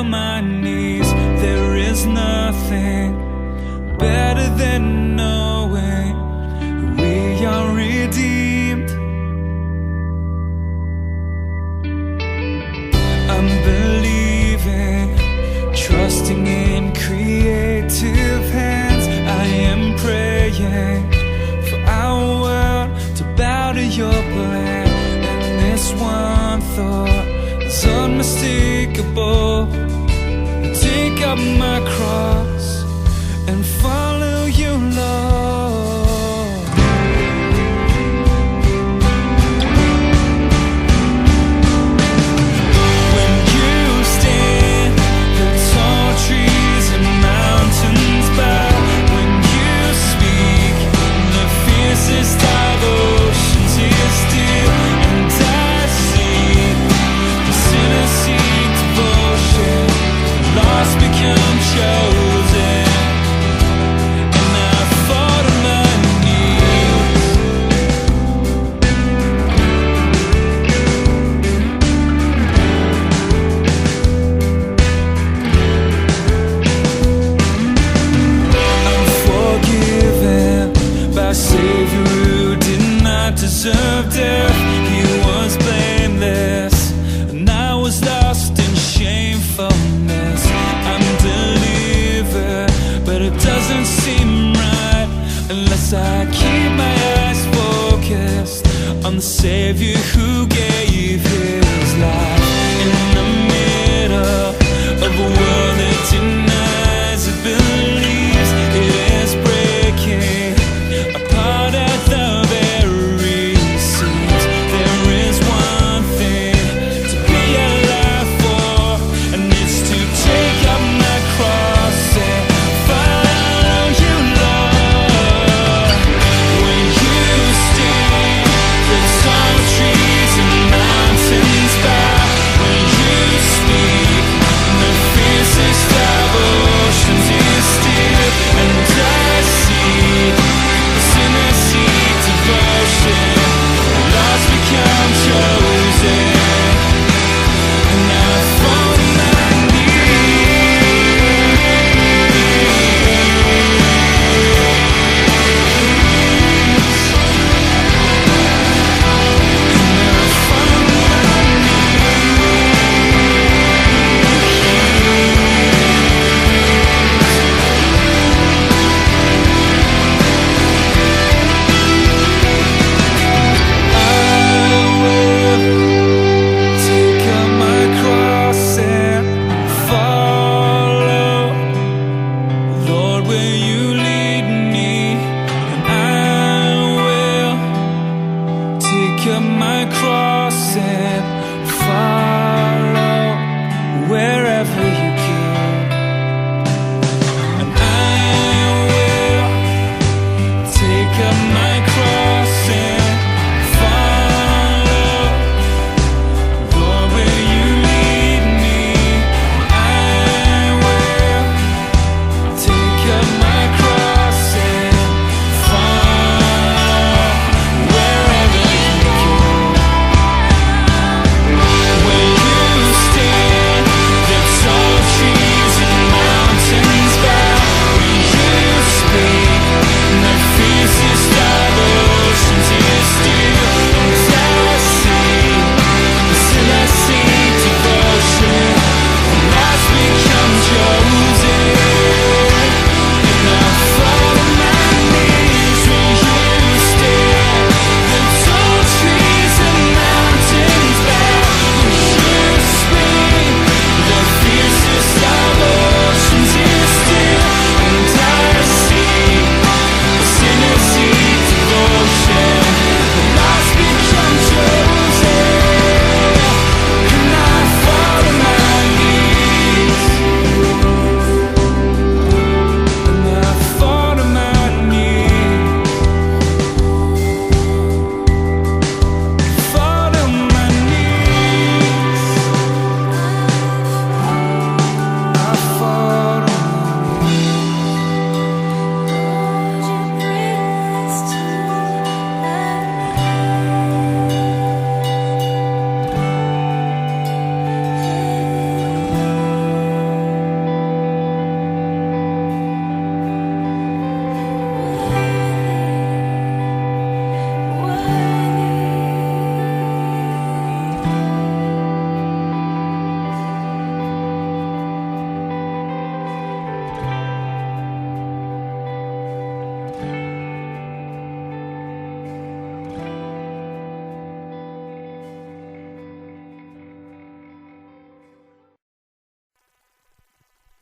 on my knees. There is nothing better than knowing we are redeemed. I'm believing, trusting in creative hands. I am praying for our world to bow to your plan. And this one thought is unmistakable: take up my cross and follow you, Lord. When you stand, the tall trees and mountains bow. When you speak, the fiercest of oceans is still. And I see the sinners seek devotion, lost become chosen, and I fall to my knees. I'm forgiven by a Savior who did not deserve death. He was blameless, and I was lost in shamefulness. I'm delivered, but it doesn't seem right unless I keep my eyes focused on the Savior who gave his life. In the middle of a world that denies it, believes it is breaking apart at the very seams. There is one thing to be alive for, and it's to take up my cross and follow you, Lord. When you stand, the tall trees and mountains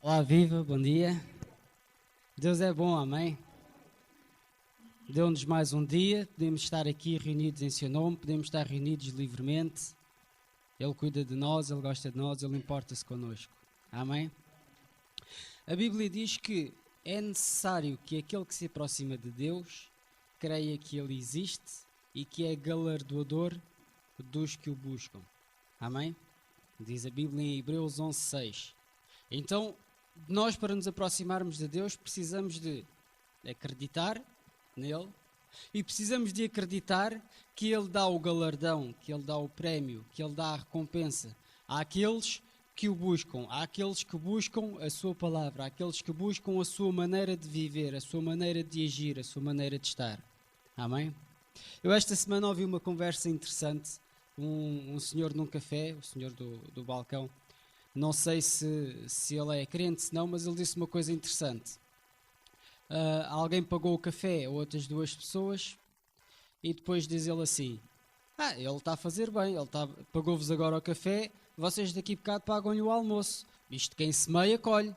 Olá, viva, bom dia. Deus é bom, amém? Deu-nos mais um dia, podemos estar aqui reunidos em seu nome, podemos estar reunidos livremente. Ele cuida de nós, Ele gosta de nós, Ele importa-se connosco. Amém? A Bíblia diz que é necessário que aquele que se aproxima de Deus creia que Ele existe e que é galardoador dos que o buscam. Amém? Diz a Bíblia em Hebreus 11:6. Então, nós para nos aproximarmos de Deus precisamos de acreditar nele e precisamos de acreditar que Ele dá o galardão, que Ele dá o prémio, que Ele dá a recompensa àqueles que o buscam, àqueles que buscam a sua palavra, àqueles que buscam a sua maneira de viver, a sua maneira de agir, a sua maneira de estar. Amém? Eu esta semana ouvi uma conversa interessante, um senhor num café, o senhor do balcão. Não sei se ele é crente, se não, mas ele disse uma coisa interessante. Alguém pagou o café a outras duas pessoas e depois diz ele assim: ele está a fazer bem, pagou-vos agora o café, vocês daqui a bocado pagam-lhe o almoço. Isto quem semeia colhe.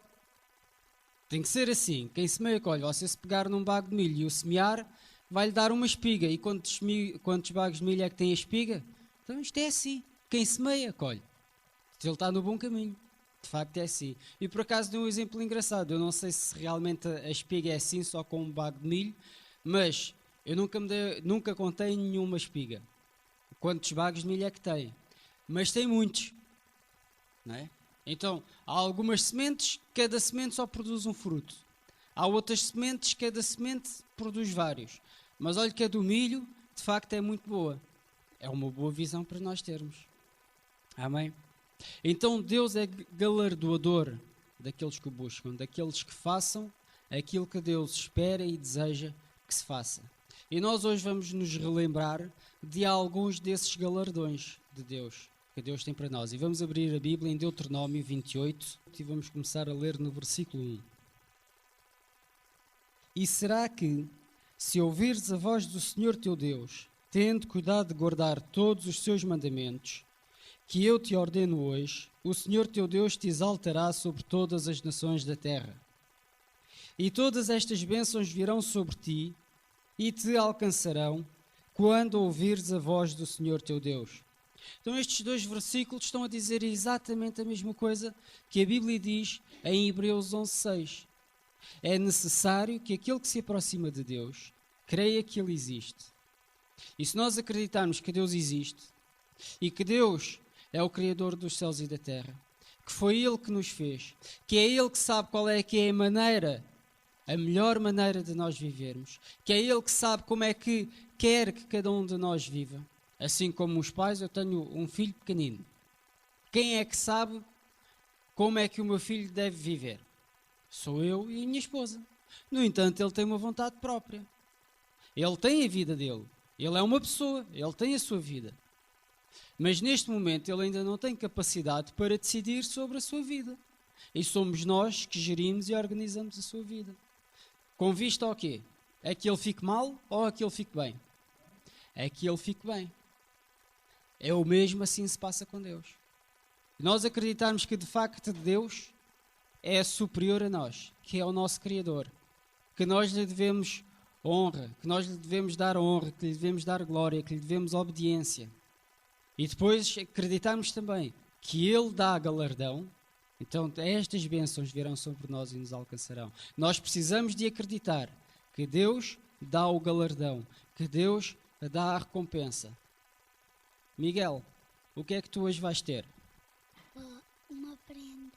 Tem que ser assim, quem semeia colhe. Você se pegar num bago de milho e o semear, vai-lhe dar uma espiga. E quantos bagos de milho é que tem a espiga? Então isto é assim, quem semeia colhe. Ele está no bom caminho. De facto é assim. E por acaso dei um exemplo engraçado. Eu não sei se realmente a espiga é assim, só com um bago de milho, mas eu nunca contei nenhuma espiga. Quantos bagos de milho é que tem? Mas tem muitos. Não é? Então, há algumas sementes, cada semente só produz um fruto. Há outras sementes, cada semente produz vários. Mas olha que a do milho, de facto, é muito boa. É uma boa visão para nós termos. Amém? Então Deus é galardoador daqueles que o buscam, daqueles que façam aquilo que Deus espera e deseja que se faça. E nós hoje vamos nos relembrar de alguns desses galardões de Deus, que Deus tem para nós. E vamos abrir a Bíblia em Deuteronômio 28 e vamos começar a ler no versículo 1. E será que, se ouvires a voz do Senhor teu Deus, tendo cuidado de guardar todos os seus mandamentos, que eu te ordeno hoje, o Senhor teu Deus te exaltará sobre todas as nações da terra. E todas estas bênçãos virão sobre ti e te alcançarão quando ouvires a voz do Senhor teu Deus. Então estes dois versículos estão a dizer exatamente a mesma coisa que a Bíblia diz em Hebreus 11:6. É necessário que aquele que se aproxima de Deus creia que Ele existe. E se nós acreditarmos que Deus existe e que Deus é o Criador dos céus e da terra, que foi Ele que nos fez, que é Ele que sabe qual é que é a melhor maneira de nós vivermos, que é Ele que sabe como é que quer que cada um de nós viva. Assim como os pais, eu tenho um filho pequenino. Quem é que sabe como é que o meu filho deve viver? Sou eu e a minha esposa. No entanto, ele tem uma vontade própria. Ele tem a vida dele. Ele é uma pessoa, ele tem a sua vida. Mas neste momento ele ainda não tem capacidade para decidir sobre a sua vida. E somos nós que gerimos e organizamos a sua vida. Com vista ao quê? É que ele fique mal ou é que ele fique bem? É que ele fique bem. É o mesmo assim se passa com Deus. Nós acreditarmos que de facto Deus é superior a nós, que é o nosso Criador, que nós lhe devemos honra, que nós lhe devemos dar honra, que lhe devemos dar glória, que lhe devemos obediência. E depois acreditarmos também que Ele dá galardão, então estas bênçãos virão sobre nós e nos alcançarão. Nós precisamos de acreditar que Deus dá o galardão, que Deus dá a recompensa. Miguel, o que é que tu hoje vais ter? Uma prenda.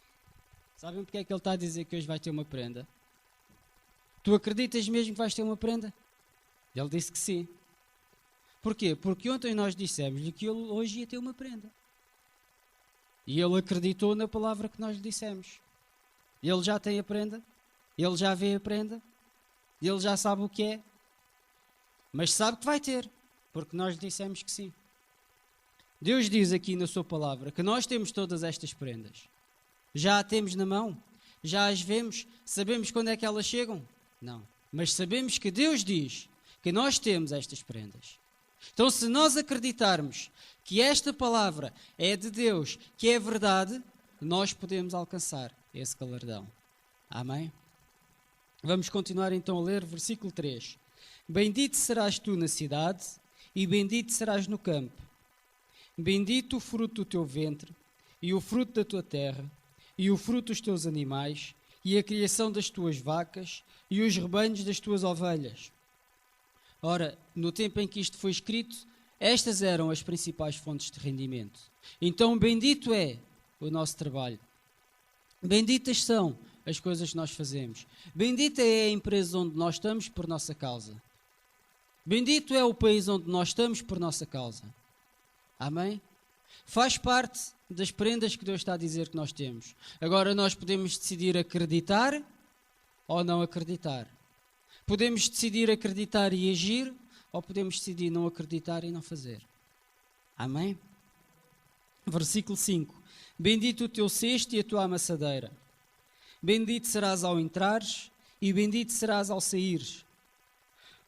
Sabem porque é que ele está a dizer que hoje vai ter uma prenda? Tu acreditas mesmo que vais ter uma prenda? Ele disse que sim. Porquê? Porque ontem nós dissemos-lhe que ele hoje ia ter uma prenda. E ele acreditou na palavra que nós lhe dissemos. Ele já tem a prenda, ele já vê a prenda, ele já sabe o que é, mas sabe que vai ter, porque nós lhe dissemos que sim. Deus diz aqui na sua palavra que nós temos todas estas prendas. Já a temos na mão? Já as vemos? Sabemos quando é que elas chegam? Não. Mas sabemos que Deus diz que nós temos estas prendas. Então, se nós acreditarmos que esta palavra é de Deus, que é verdade, nós podemos alcançar esse galardão. Amém? Vamos continuar então a ler versículo 3. Bendito serás tu na cidade e bendito serás no campo. Bendito o fruto do teu ventre e o fruto da tua terra e o fruto dos teus animais e a criação das tuas vacas e os rebanhos das tuas ovelhas. Ora, no tempo em que isto foi escrito, estas eram as principais fontes de rendimento. Então bendito é o nosso trabalho. Benditas são as coisas que nós fazemos. Bendita é a empresa onde nós estamos por nossa causa. Bendito é o país onde nós estamos por nossa causa. Amém? Faz parte das prendas que Deus está a dizer que nós temos. Agora nós podemos decidir acreditar ou não acreditar. Podemos decidir acreditar e agir, ou podemos decidir não acreditar e não fazer. Amém? Versículo 5. Bendito o teu cesto e a tua amassadeira. Bendito serás ao entrares e bendito serás ao saíres.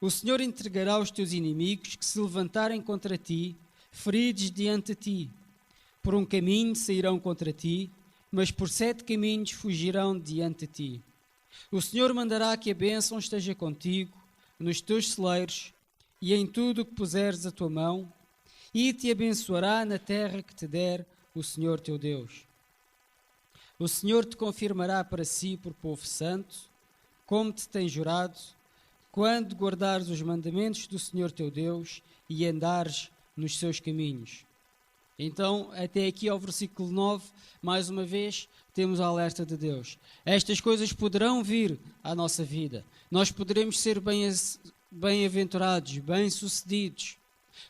O Senhor entregará os teus inimigos que se levantarem contra ti, feridos diante de ti. Por um caminho sairão contra ti, mas por 7 caminhos fugirão diante de ti. O Senhor mandará que a bênção esteja contigo, nos teus celeiros, e em tudo o que puseres a tua mão, e te abençoará na terra que te der o Senhor teu Deus. O Senhor te confirmará para si por povo santo, como te tem jurado, quando guardares os mandamentos do Senhor teu Deus e andares nos seus caminhos. Então, até aqui ao versículo 9, mais uma vez, temos a alerta de Deus. Estas coisas poderão vir à nossa vida. Nós poderemos ser bem-aventurados, bem-sucedidos.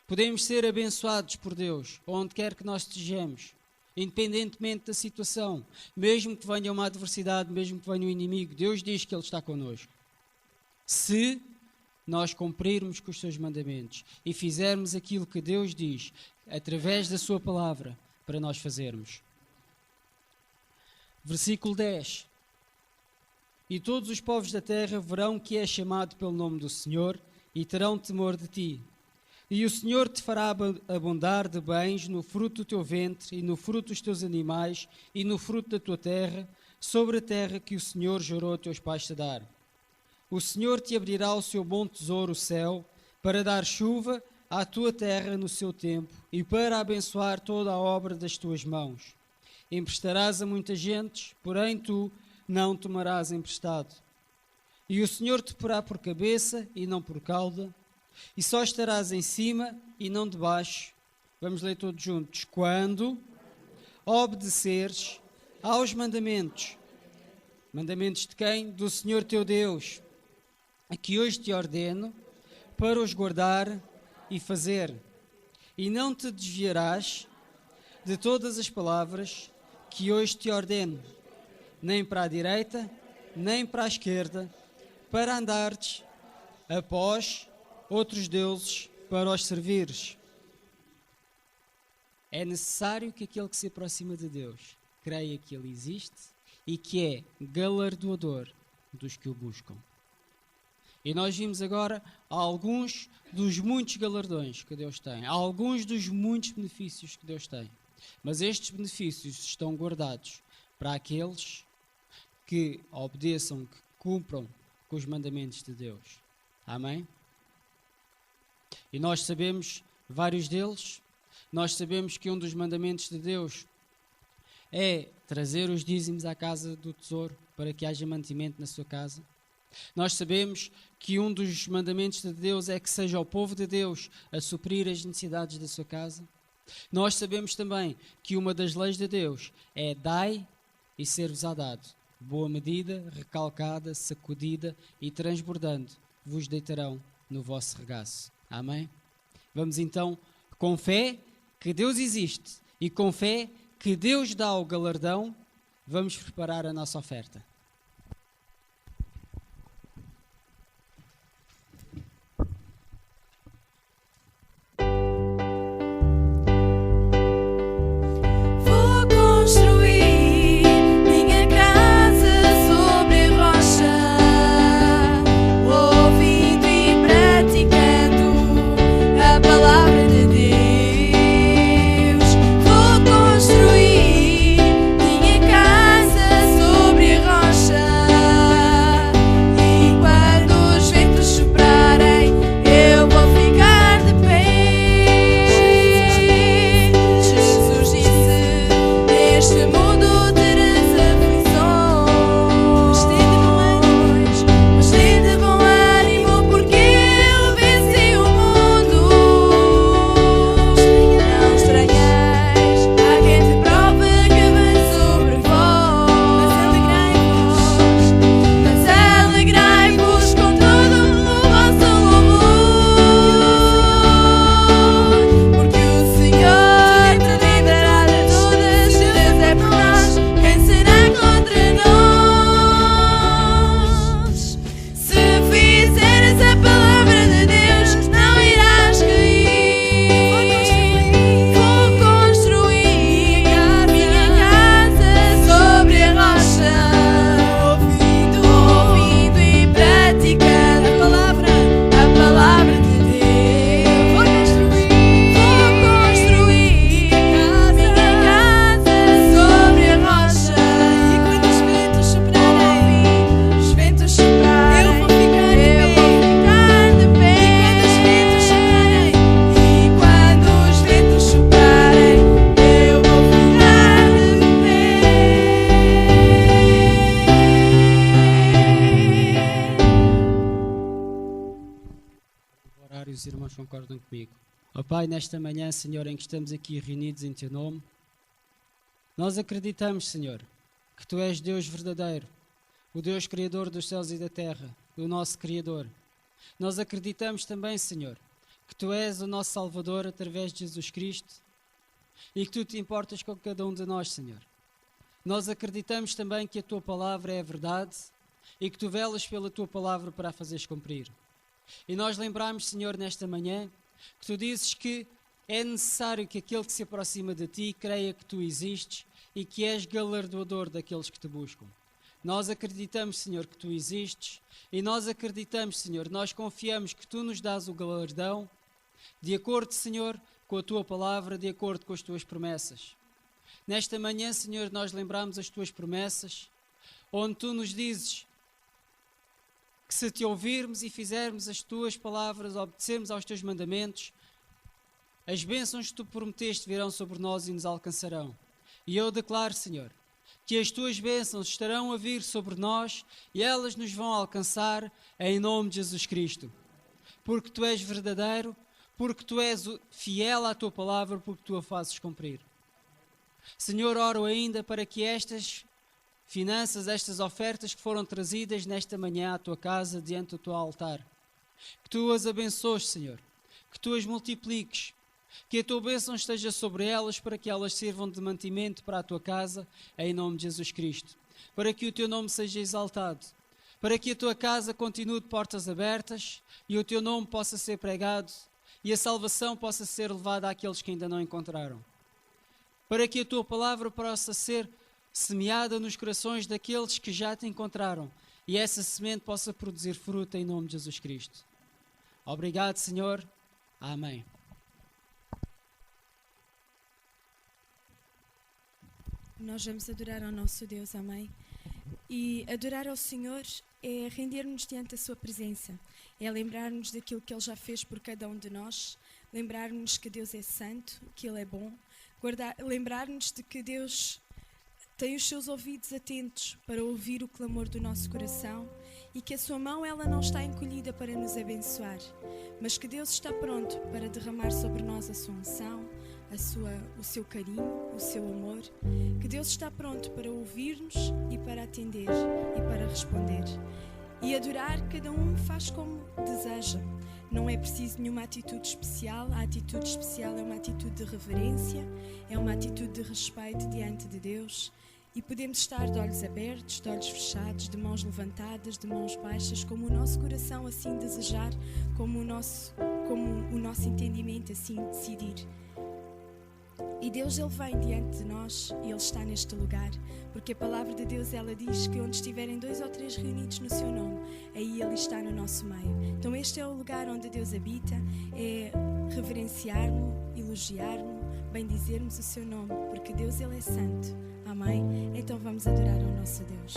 Podemos ser abençoados por Deus, onde quer que nós estejamos, independentemente da situação. Mesmo que venha uma adversidade, mesmo que venha um inimigo, Deus diz que Ele está connosco. Se nós cumprirmos com os seus mandamentos e fizermos aquilo que Deus diz, através da sua palavra, para nós fazermos. Versículo 10. E todos os povos da terra verão que és chamado pelo nome do Senhor e terão temor de ti. E o Senhor te fará abundar de bens no fruto do teu ventre e no fruto dos teus animais e no fruto da tua terra, sobre a terra que o Senhor jurou a teus pais te dar. O Senhor te abrirá o seu bom tesouro, o céu, para dar chuva à tua terra no seu tempo e para abençoar toda a obra das tuas mãos. Emprestarás a muita gente, porém tu não tomarás emprestado. E o Senhor te porá por cabeça e não por cauda, e só estarás em cima e não debaixo. Vamos ler todos juntos. Quando obedeceres aos mandamentos. Mandamentos de quem? Do Senhor teu Deus, a que hoje te ordeno, para os guardar e fazer. E não te desviarás de todas as palavras que hoje te ordeno, nem para a direita, nem para a esquerda, para andares após outros deuses para os servires. É necessário que aquele que se aproxima de Deus creia que Ele existe e que é galardoador dos que o buscam. E nós vimos agora alguns dos muitos galardões que Deus tem, alguns dos muitos benefícios que Deus tem. Mas estes benefícios estão guardados para aqueles que obedeçam, que cumpram com os mandamentos de Deus. Amém? E nós sabemos vários deles. Nós sabemos que um dos mandamentos de Deus é trazer os dízimos à casa do tesouro para que haja mantimento na sua casa. Nós sabemos que um dos mandamentos de Deus é que seja o povo de Deus a suprir as necessidades da sua casa. Nós sabemos também que uma das leis de Deus é dai e ser-vos-á dado. Boa medida, recalcada, sacudida e transbordando, vos deitarão no vosso regaço. Amém? Vamos então, com fé que Deus existe e com fé que Deus dá o galardão, vamos preparar a nossa oferta. Sobre concordam comigo? Ó Pai, nesta manhã, Senhor, em que estamos aqui reunidos em Teu nome, nós acreditamos, Senhor, que Tu és Deus verdadeiro, o Deus Criador dos céus e da terra, o nosso Criador. Nós acreditamos também, Senhor, que Tu és o nosso Salvador através de Jesus Cristo e que Tu te importas com cada um de nós, Senhor. Nós acreditamos também que a Tua palavra é a verdade e que Tu velas pela Tua palavra para a fazeres cumprir. E nós lembramos, Senhor, nesta manhã, que Tu dizes que é necessário que aquele que se aproxima de Ti creia que Tu existes e que és galardoador daqueles que Te buscam. Nós acreditamos, Senhor, que Tu existes e nós acreditamos, Senhor, nós confiamos que Tu nos dás o galardão de acordo, Senhor, com a Tua palavra, de acordo com as Tuas promessas. Nesta manhã, Senhor, nós lembramos as Tuas promessas, onde Tu nos dizes que se Te ouvirmos e fizermos as Tuas palavras, obedecermos aos Teus mandamentos, as bênçãos que Tu prometeste virão sobre nós e nos alcançarão. E eu declaro, Senhor, que as Tuas bênçãos estarão a vir sobre nós e elas nos vão alcançar em nome de Jesus Cristo. Porque Tu és verdadeiro, porque Tu és fiel à Tua palavra, porque Tu a fazes cumprir. Senhor, oro ainda para que estas finanças, estas ofertas que foram trazidas nesta manhã à Tua casa, diante do Teu altar, que Tu as abençoes, Senhor, que Tu as multipliques, que a Tua bênção esteja sobre elas para que elas sirvam de mantimento para a Tua casa, em nome de Jesus Cristo, para que o Teu nome seja exaltado, para que a Tua casa continue de portas abertas e o Teu nome possa ser pregado e a salvação possa ser levada àqueles que ainda não encontraram, para que a Tua palavra possa ser semeada nos corações daqueles que já Te encontraram e essa semente possa produzir fruto em nome de Jesus Cristo. Obrigado, Senhor. Amém. Nós vamos adorar ao nosso Deus, amém? E adorar ao Senhor é render-nos diante da Sua presença, é lembrar-nos daquilo que Ele já fez por cada um de nós, lembrar-nos que Deus é santo, que Ele é bom, lembrar-nos de que Deus tem os seus ouvidos atentos para ouvir o clamor do nosso coração e que a Sua mão ela não está encolhida para nos abençoar, mas que Deus está pronto para derramar sobre nós a Sua unção, o seu carinho, o seu amor, que Deus está pronto para ouvir-nos e para atender e para responder. E adorar, cada um faz como deseja. Não é preciso nenhuma atitude especial. A atitude especial é uma atitude de reverência, é uma atitude de respeito diante de Deus. E podemos estar de olhos abertos, de olhos fechados, de mãos levantadas, de mãos baixas, como o nosso coração assim desejar, como o nosso entendimento assim decidir. E Deus, Ele vem diante de nós e Ele está neste lugar, porque a palavra de Deus, ela diz que onde estiverem 2 ou 3 reunidos no seu nome, aí Ele está no nosso meio. Então este é o lugar onde Deus habita, é reverenciar-mo, elogiar-mo, bendizermos o seu nome, porque Deus, Ele é santo. Amém? Então vamos adorar ao nosso Deus.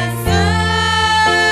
Salvação.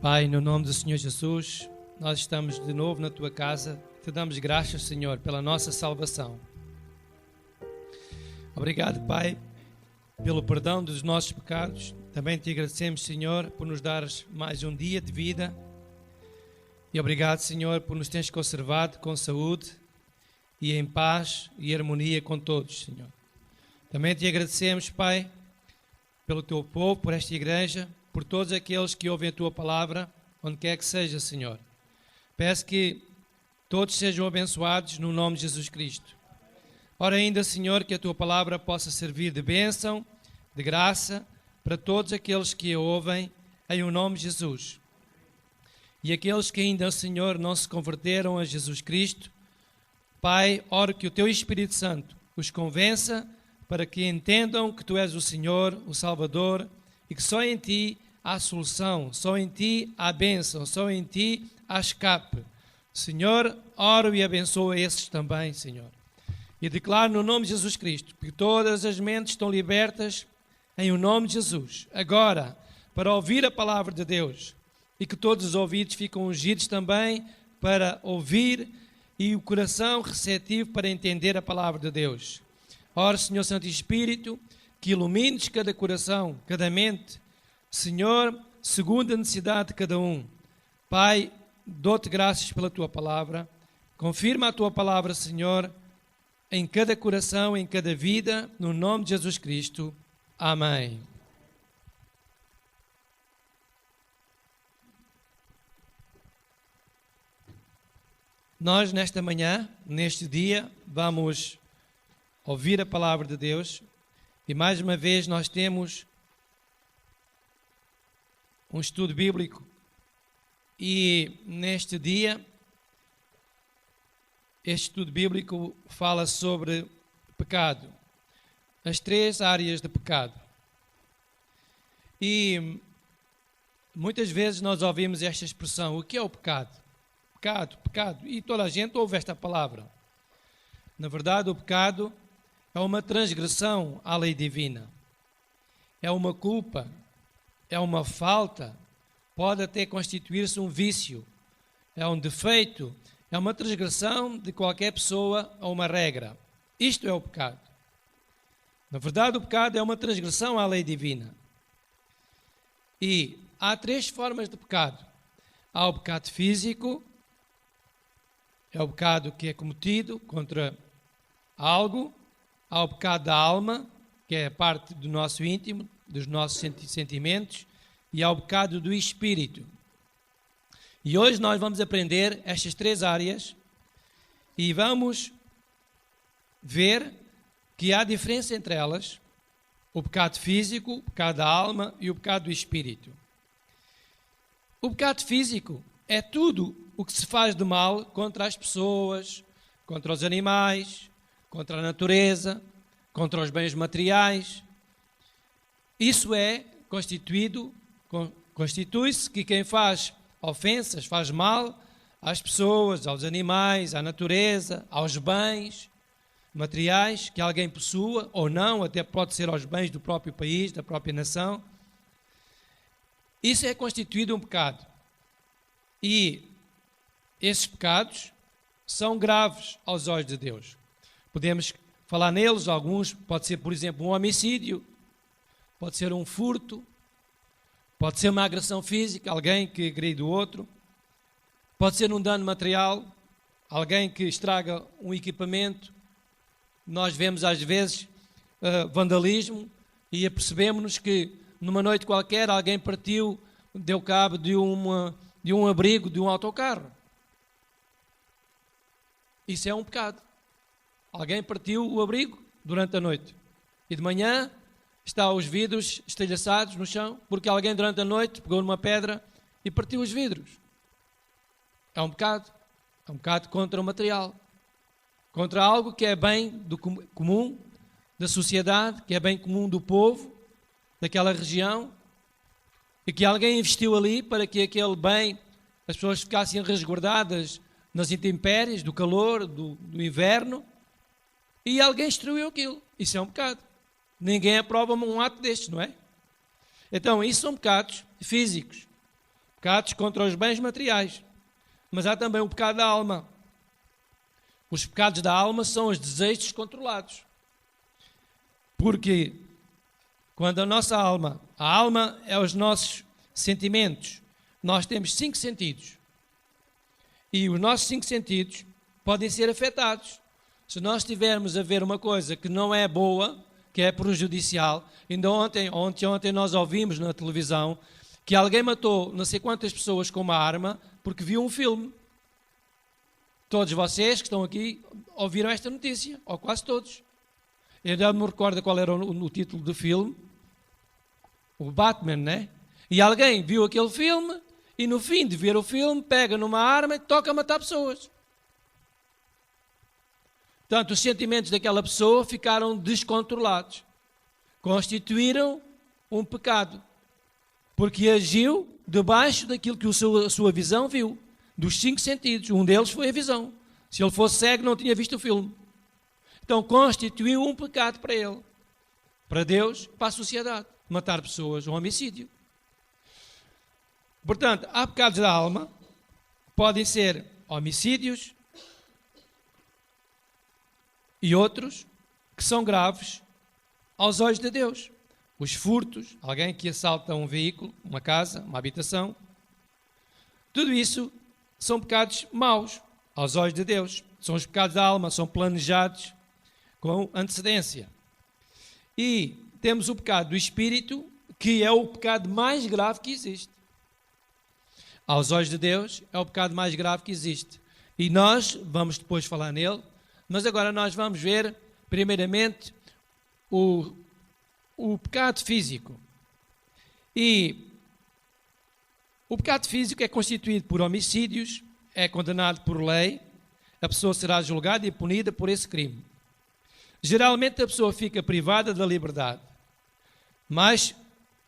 Pai, no nome do Senhor Jesus, nós estamos de novo na Tua casa. Te damos graças, Senhor, pela nossa salvação. Obrigado, Pai, pelo perdão dos nossos pecados. Também Te agradecemos, Senhor, por nos dares mais um dia de vida. E obrigado, Senhor, por nos teres conservado com saúde e em paz e harmonia com todos, Senhor. Também Te agradecemos, Pai, pelo Teu povo, por esta igreja, por todos aqueles que ouvem a Tua palavra, onde quer que seja, Senhor. Peço que todos sejam abençoados no nome de Jesus Cristo. Ora ainda, Senhor, que a Tua palavra possa servir de bênção, de graça, para todos aqueles que a ouvem, em o nome de Jesus. E aqueles que ainda, Senhor, não se converteram a Jesus Cristo, Pai, oro que o Teu Espírito Santo os convença para que entendam que Tu és o Senhor, o Salvador, e que só em Ti há solução, só em Ti há bênção, só em Ti há escape. Senhor, oro e abençoa esses também, Senhor. E declaro no nome de Jesus Cristo que todas as mentes estão libertas em o nome de Jesus, agora, para ouvir a palavra de Deus, e que todos os ouvidos ficam ungidos também para ouvir e o coração receptivo para entender a palavra de Deus. Oro, Senhor Santo Espírito, que ilumines cada coração, cada mente, Senhor, segundo a necessidade de cada um. Pai, dou-te graças pela Tua palavra, confirma a Tua palavra, Senhor, em cada coração, em cada vida, no nome de Jesus Cristo. Amém. Nós, nesta manhã, neste dia, vamos ouvir a palavra de Deus e, mais uma vez, nós temos um estudo bíblico e, neste dia, este estudo bíblico fala sobre pecado, as 3 áreas de pecado. E muitas vezes nós ouvimos esta expressão: o que é o pecado? Pecado, pecado. E toda a gente ouve esta palavra. Na verdade, o pecado é uma transgressão à lei divina. É uma culpa, é uma falta, pode até constituir-se um vício, é um defeito, é uma transgressão de qualquer pessoa a uma regra. Isto é o pecado. Na verdade, o pecado é uma transgressão à lei divina. E há 3 formas de pecado. Há o pecado físico, é o pecado que é cometido contra algo. Há o pecado da alma, que é parte do nosso íntimo, dos nossos sentimentos. E há o pecado do espírito. E hoje nós vamos aprender estas 3 áreas e vamos ver que há diferença entre elas: o pecado físico, o pecado da alma e o pecado do espírito. O pecado físico é tudo o que se faz de mal contra as pessoas, contra os animais, contra a natureza, contra os bens materiais. Isso é constitui-se que quem faz ofensas, faz mal às pessoas, aos animais, à natureza, aos bens materiais que alguém possua ou não, até pode ser aos bens do próprio país, da própria nação. Isso é constituído um pecado. E esses pecados são graves aos olhos de Deus. Podemos falar neles, alguns, pode ser, por exemplo, um homicídio, pode ser um furto, pode ser uma agressão física, alguém que agride o outro, pode ser um dano material, alguém que estraga um equipamento. Nós vemos às vezes vandalismo e apercebemos-nos que numa noite qualquer alguém partiu, deu cabo de um abrigo, de um autocarro. Isso é um pecado. Alguém partiu o abrigo durante a noite e de manhã está os vidros estilhaçados no chão porque alguém durante a noite pegou numa pedra e partiu os vidros. É um pecado. É um pecado contra o material, contra algo que é bem do comum da sociedade, que é bem comum do povo daquela região e que alguém investiu ali para que aquele bem, as pessoas ficassem resguardadas nas intempéries do calor, do inverno, e alguém destruiu aquilo. Isso é um pecado. Ninguém aprova um ato destes, não é? Então, isso são pecados físicos. Pecados contra os bens materiais. Mas há também o pecado da alma. Os pecados da alma são os desejos descontrolados. Porque quando a alma é os nossos sentimentos. Nós temos 5 sentidos. E os nossos 5 sentidos podem ser afetados. Se nós estivermos a ver uma coisa que não é boa, que é prejudicial, ainda ontem nós ouvimos na televisão que alguém matou não sei quantas pessoas com uma arma porque viu um filme. Todos vocês que estão aqui ouviram esta notícia, ou quase todos. Eu já me recordo qual era o título do filme. O Batman, né? E alguém viu aquele filme e no fim de ver o filme pega numa arma e toca a matar pessoas. Portanto, os sentimentos daquela pessoa ficaram descontrolados. Constituíram um pecado. Porque agiu debaixo daquilo que a sua visão viu. Dos 5 sentidos. Um deles foi a visão. Se ele fosse cego, não tinha visto o filme. Então, constituiu um pecado para ele. Para Deus, para a sociedade. Matar pessoas, um homicídio. Portanto, há pecados da alma. Podem ser homicídios. E outros que são graves aos olhos de Deus. Os furtos, alguém que assalta um veículo, uma casa, uma habitação. Tudo isso são pecados maus aos olhos de Deus. São os pecados da alma, são planejados com antecedência. E temos o pecado do espírito, que é o pecado mais grave que existe. Aos olhos de Deus, é o pecado mais grave que existe. E nós vamos depois falar nele, mas agora nós vamos ver, primeiramente, o pecado físico. E o pecado físico é constituído por homicídios, é condenado por lei, a pessoa será julgada e punida por esse crime. Geralmente a pessoa fica privada da liberdade. Mas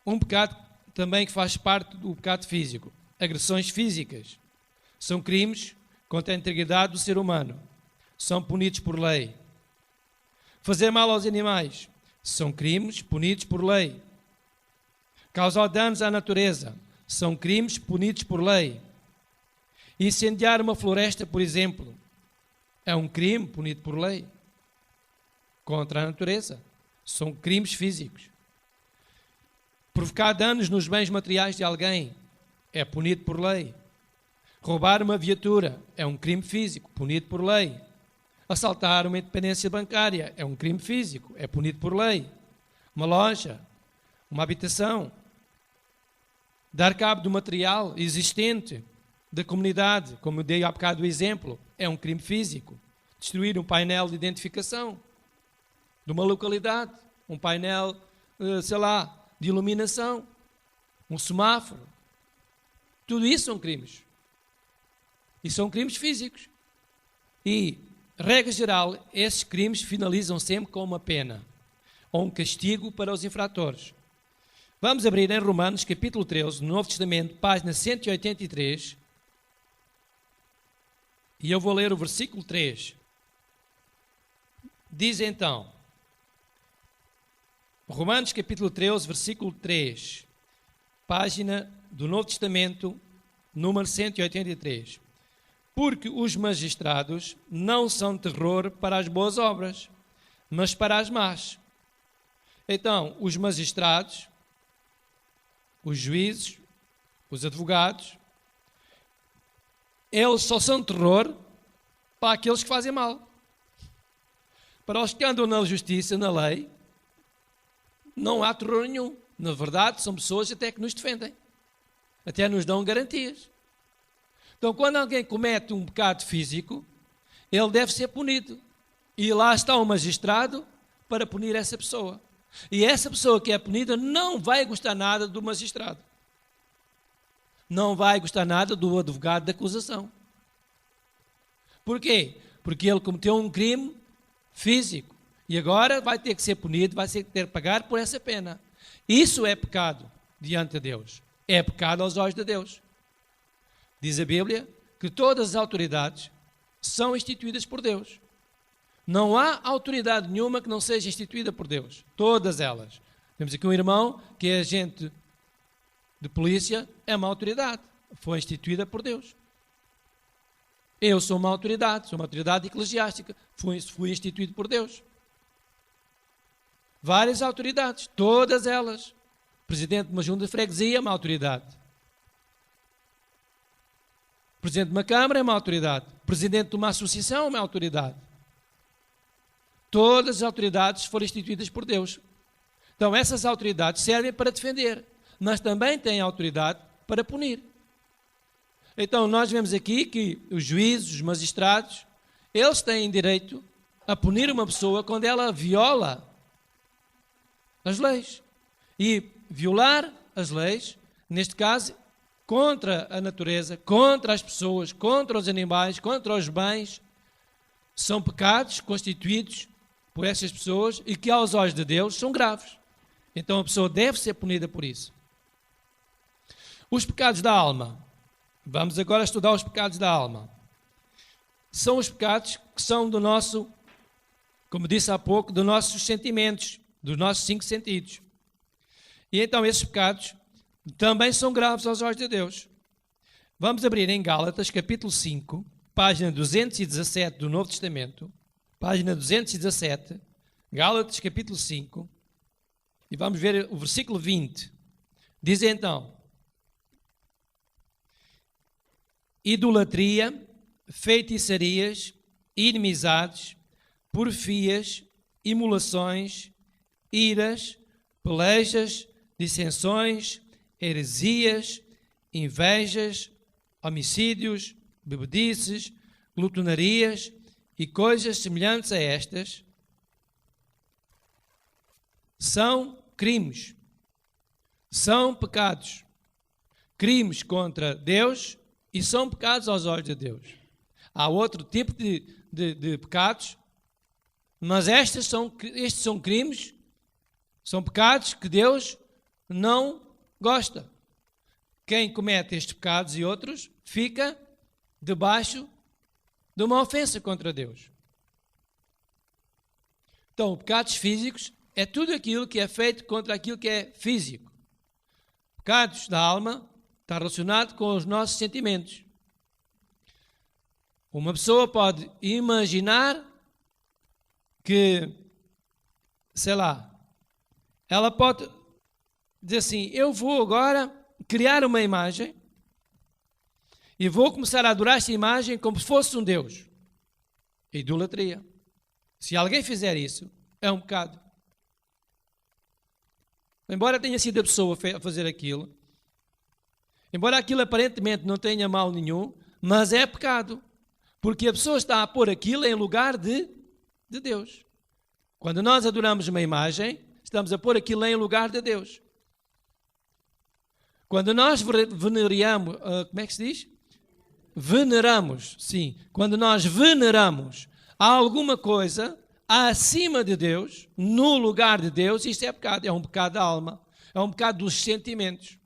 um pecado também que faz parte do pecado físico. Agressões físicas são crimes contra a integridade do ser humano. São punidos por lei. Fazer mal aos animais são crimes punidos por lei. Causar danos à natureza são crimes punidos por lei. Incendiar uma floresta, por exemplo, é um crime punido por lei. Contra a natureza. São crimes físicos. Provocar danos nos bens materiais de alguém é punido por lei. Roubar uma viatura é um crime físico, punido por lei. Assaltar uma independência bancária é um crime físico, é punido por lei. Uma loja, uma habitação. Dar cabo do material existente da comunidade, como eu dei há bocado o exemplo, é um crime físico. Destruir um painel de identificação de uma localidade, um painel, de iluminação, um semáforo. Tudo isso são crimes. E são crimes físicos. E, regra geral, esses crimes finalizam sempre com uma pena ou um castigo para os infratores. Vamos abrir em Romanos, capítulo 13, no Novo Testamento, página 183. E eu vou ler o versículo 3. Diz então, Romanos, capítulo 13, versículo 3, página do Novo Testamento, número 183. Porque os magistrados não são terror para as boas obras, mas para as más. Então, os magistrados, os juízes, os advogados, eles só são terror para aqueles que fazem mal. Para os que andam na justiça, na lei, não há terror nenhum. Na verdade, são pessoas até que nos defendem. Até nos dão garantias. Então, quando alguém comete um pecado físico, ele deve ser punido. E lá está o magistrado para punir essa pessoa. E essa pessoa que é punida não vai gostar nada do magistrado. Não vai gostar nada do advogado de acusação. Por quê? Porque ele cometeu um crime físico. E agora vai ter que ser punido, vai ter que pagar por essa pena. Isso é pecado diante de Deus. É pecado aos olhos de Deus. Diz a Bíblia que todas as autoridades são instituídas por Deus. Não há autoridade nenhuma que não seja instituída por Deus. Todas elas. Temos aqui um irmão que é agente de polícia, é uma autoridade. foi instituída por Deus. Eu sou uma autoridade eclesiástica, fui instituído por Deus. Várias autoridades, todas elas. Presidente de uma junta de freguesia é uma autoridade. Presidente de uma câmara é uma autoridade. Presidente de uma associação é uma autoridade. Todas as autoridades foram instituídas por Deus. Então essas autoridades servem para defender, mas também têm autoridade para punir. Então nós vemos aqui que os juízes, os magistrados, eles têm direito a punir uma pessoa quando ela viola as leis. E violar as leis, neste caso, contra a natureza, contra as pessoas, contra os animais, contra os bens, são pecados constituídos por essas pessoas e que aos olhos de Deus são graves. Então a pessoa deve ser punida por isso. Os pecados da alma. Vamos agora estudar os pecados da alma. São os pecados que são do nosso, como disse há pouco, dos nossos sentimentos, dos nossos 5 sentidos. E então esses pecados também são graves aos olhos de Deus. Vamos abrir em Gálatas, capítulo 5, página 217 do Novo Testamento, página 217, Gálatas, capítulo 5, e vamos ver o versículo 20. Diz então: idolatria, feitiçarias, inimizades, porfias, imolações, iras, pelejas, dissensões, heresias, invejas, homicídios, bebedices, glutonarias e coisas semelhantes a estas, são crimes, são pecados, crimes contra Deus e são pecados aos olhos de Deus. Há outro tipo de pecados, mas estes são crimes, são pecados que Deus não gosta. Quem comete estes pecados e outros fica debaixo de uma ofensa contra Deus. Então, pecados físicos é tudo aquilo que é feito contra aquilo que é físico. Pecados da alma está relacionado com os nossos sentimentos. Uma pessoa pode imaginar que, sei lá, ela pode dizer assim: eu vou agora criar uma imagem e vou começar a adorar esta imagem como se fosse um Deus. Idolatria. Se alguém fizer isso, é um pecado. Embora tenha sido a pessoa a fazer aquilo, embora aquilo aparentemente não tenha mal nenhum, mas é pecado. Porque a pessoa está a pôr aquilo em lugar de Deus. Quando nós adoramos uma imagem, estamos a pôr aquilo em lugar de Deus. Quando nós veneramos, como é que se diz? Veneramos, sim. Quando nós veneramos alguma coisa acima de Deus, no lugar de Deus, isto é pecado. É um pecado da alma. É um pecado dos sentimentos.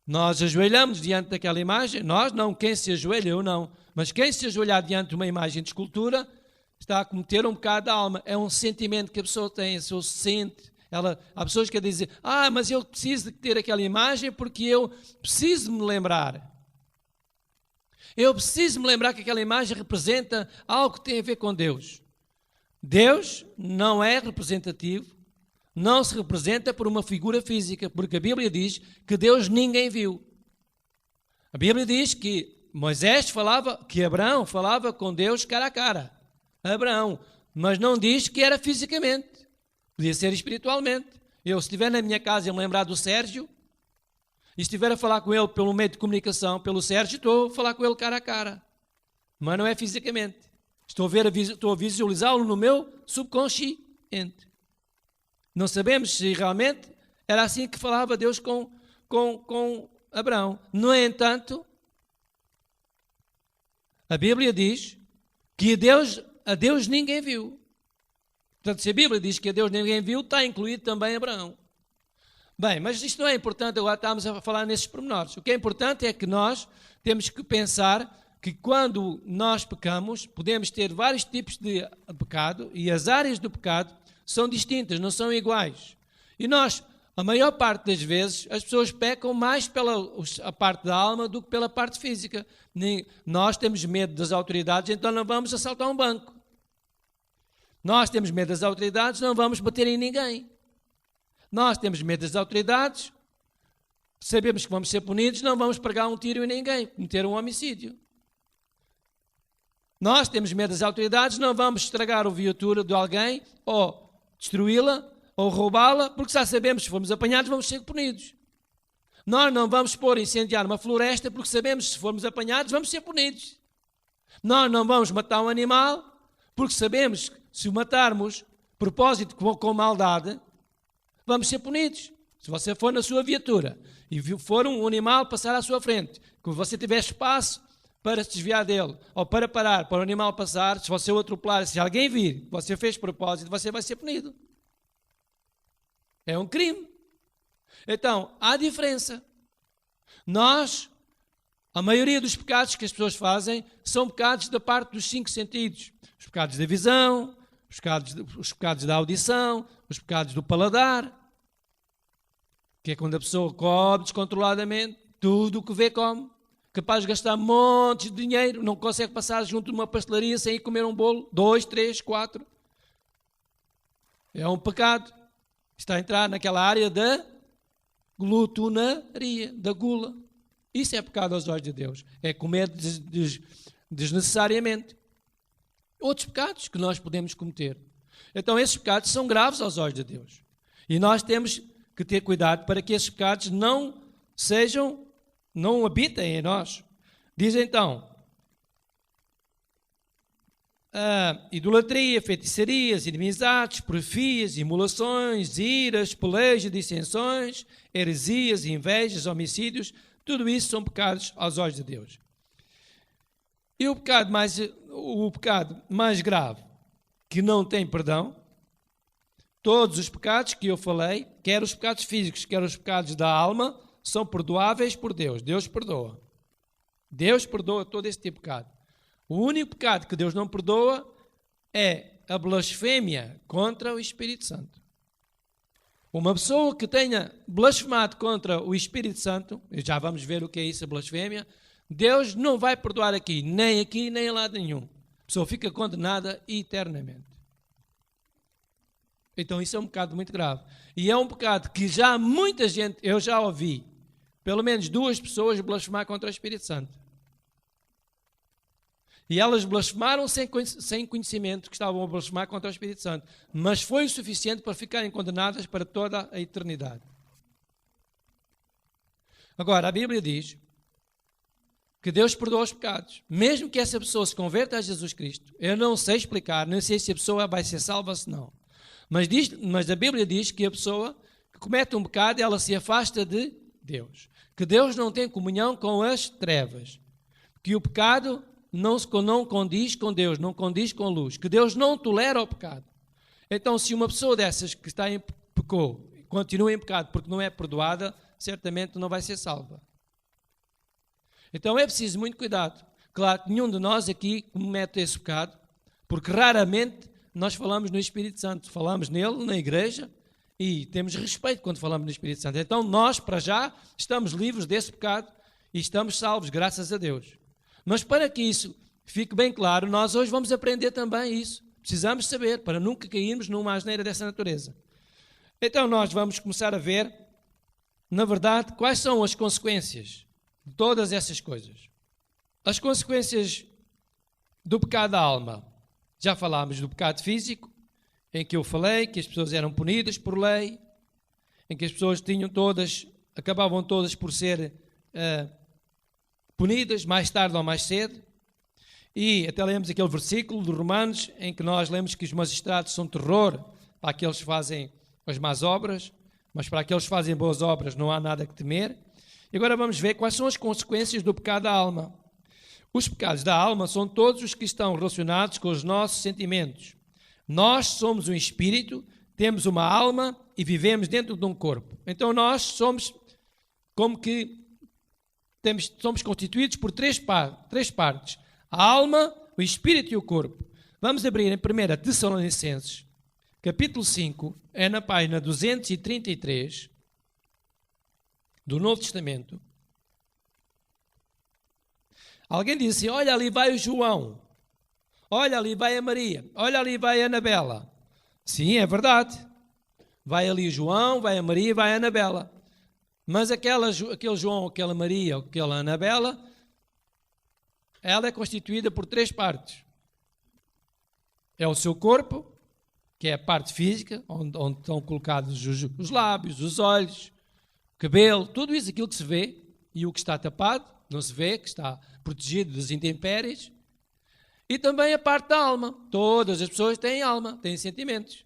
Nós ajoelhamos diante daquela imagem. Nós não, quem se ajoelha, eu não. Mas quem se ajoelhar diante de uma imagem de escultura está a cometer um pecado da alma. É um sentimento que a pessoa tem, a pessoa sente. Há pessoas que dizem: mas eu preciso de ter aquela imagem porque eu preciso me lembrar. Eu preciso me lembrar que aquela imagem representa algo que tem a ver com Deus. Deus não é representativo, não se representa por uma figura física, porque a Bíblia diz que Deus ninguém viu. A Bíblia diz que Moisés que Abraão falava com Deus cara a cara. Abraão, mas não diz que era fisicamente. Podia ser espiritualmente. Eu, se estiver na minha casa e me lembrar do Sérgio, e estiver a falar com ele pelo meio de comunicação, pelo Sérgio, estou a falar com ele cara a cara. Mas não é fisicamente. Estou a visualizá-lo no meu subconsciente. Não sabemos se realmente era assim que falava Deus com Abraão. No entanto, a Bíblia diz que a Deus ninguém viu. Portanto, se a Bíblia diz que a Deus ninguém viu, está incluído também Abraão. Bem, mas isto não é importante, agora estamos a falar nesses pormenores. O que é importante é que nós temos que pensar que quando nós pecamos, podemos ter vários tipos de pecado e as áreas do pecado são distintas, não são iguais. E nós, A maior parte das vezes as pessoas pecam mais pela a parte da alma do que pela parte física. Nós temos medo das autoridades, então não vamos assaltar um banco. Nós temos medo das autoridades, não vamos bater em ninguém. Nós temos medo das autoridades, sabemos que vamos ser punidos, não vamos pregar um tiro em ninguém, cometer um homicídio. Nós temos medo das autoridades, não vamos estragar a viatura de alguém, ou destruí-la, ou roubá-la, porque já sabemos que se formos apanhados vamos ser punidos. Nós não vamos pôr a incendiar uma floresta, porque sabemos que se formos apanhados vamos ser punidos. Nós não vamos matar um animal, porque sabemos que se o matarmos, propósito com maldade, vamos ser punidos. Se você for na sua viatura e for um animal passar à sua frente, que você tiver espaço para se desviar dele, ou para parar, para o animal passar, se você o atropelar, se alguém vir, você fez propósito, você vai ser punido. É um crime. Então, há diferença. A maioria dos pecados que as pessoas fazem são pecados da parte dos 5 sentidos. Os pecados da visão, os pecados da audição, os pecados do paladar, que é quando a pessoa come descontroladamente, tudo o que vê come, capaz de gastar montes de dinheiro, não consegue passar junto de uma pastelaria sem ir comer um bolo, 2, 3, 4. É um pecado. Está a entrar naquela área da glutonaria, da gula. Isso é pecado aos olhos de Deus. É comer desnecessariamente. Outros pecados que nós podemos cometer. Então esses pecados são graves aos olhos de Deus. E nós temos que ter cuidado para que esses pecados não habitem em nós. Diz então, idolatria, feitiçarias, inimizades, porfias, imolações, iras, pelejas, dissensões, heresias, invejas, homicídios, tudo isso são pecados aos olhos de Deus. E o pecado mais grave, que não tem perdão, todos os pecados que eu falei, quer os pecados físicos, quer os pecados da alma, são perdoáveis por Deus. Deus perdoa. Deus perdoa todo esse tipo de pecado. O único pecado que Deus não perdoa é a blasfémia contra o Espírito Santo. Uma pessoa que tenha blasfemado contra o Espírito Santo, e já vamos ver o que é isso, a blasfémia, Deus não vai perdoar aqui, nem em lado nenhum. A pessoa fica condenada eternamente. Então isso é um pecado muito grave. E é um pecado que já muita gente, eu já ouvi, pelo menos 2 pessoas blasfemar contra o Espírito Santo. E elas blasfemaram sem conhecimento que estavam a blasfemar contra o Espírito Santo. Mas foi o suficiente para ficarem condenadas para toda a eternidade. Agora, a Bíblia diz que Deus perdoa os pecados. Mesmo que essa pessoa se converta a Jesus Cristo, eu não sei explicar, não sei se a pessoa vai ser salva ou se não. Mas a Bíblia diz que a pessoa que comete um pecado, ela se afasta de Deus. Que Deus não tem comunhão com as trevas. Que o pecado não condiz com Deus, não condiz com a luz. Que Deus não tolera o pecado. Então, se uma pessoa dessas que está em pecado, continua em pecado porque não é perdoada, certamente não vai ser salva. Então é preciso muito cuidado. Claro que nenhum de nós aqui comete esse pecado, porque raramente nós falamos no Espírito Santo. Falamos nele, na igreja, e temos respeito quando falamos no Espírito Santo. Então nós, para já, estamos livres desse pecado e estamos salvos, graças a Deus. Mas para que isso fique bem claro, nós hoje vamos aprender também isso. Precisamos saber, para nunca cairmos numa asneira dessa natureza. Então nós vamos começar a ver, na verdade, quais são as consequências de todas essas coisas. As consequências do pecado da alma. Já falámos do pecado físico, em que eu falei que as pessoas eram punidas por lei, em que as pessoas acabavam todas por ser punidas, mais tarde ou mais cedo. E até lemos aquele versículo de Romanos, em que nós lemos que os magistrados são terror para aqueles que fazem as más obras, mas para aqueles que fazem boas obras não há nada que temer. E agora vamos ver quais são as consequências do pecado da alma. Os pecados da alma são todos os que estão relacionados com os nossos sentimentos. Nós somos um espírito, temos uma alma e vivemos dentro de um corpo. Então nós somos somos constituídos por três partes. A alma, o espírito e o corpo. Vamos abrir em 1 Tessalonicenses, capítulo 5, é na página 233. do Novo Testamento, alguém disse: olha, ali vai o João, olha, ali vai a Maria, olha, ali vai a Anabela. Sim, é verdade. Vai ali o João, vai a Maria, vai a Anabela. Mas aquele João, aquela Maria, aquela Anabela, ela é constituída por 3 partes. É o seu corpo, que é a parte física, onde estão colocados os lábios, os olhos, o cabelo, tudo isso, aquilo que se vê, e o que está tapado, não se vê, que está protegido das intempéries. E também a parte da alma. Todas as pessoas têm alma, têm sentimentos.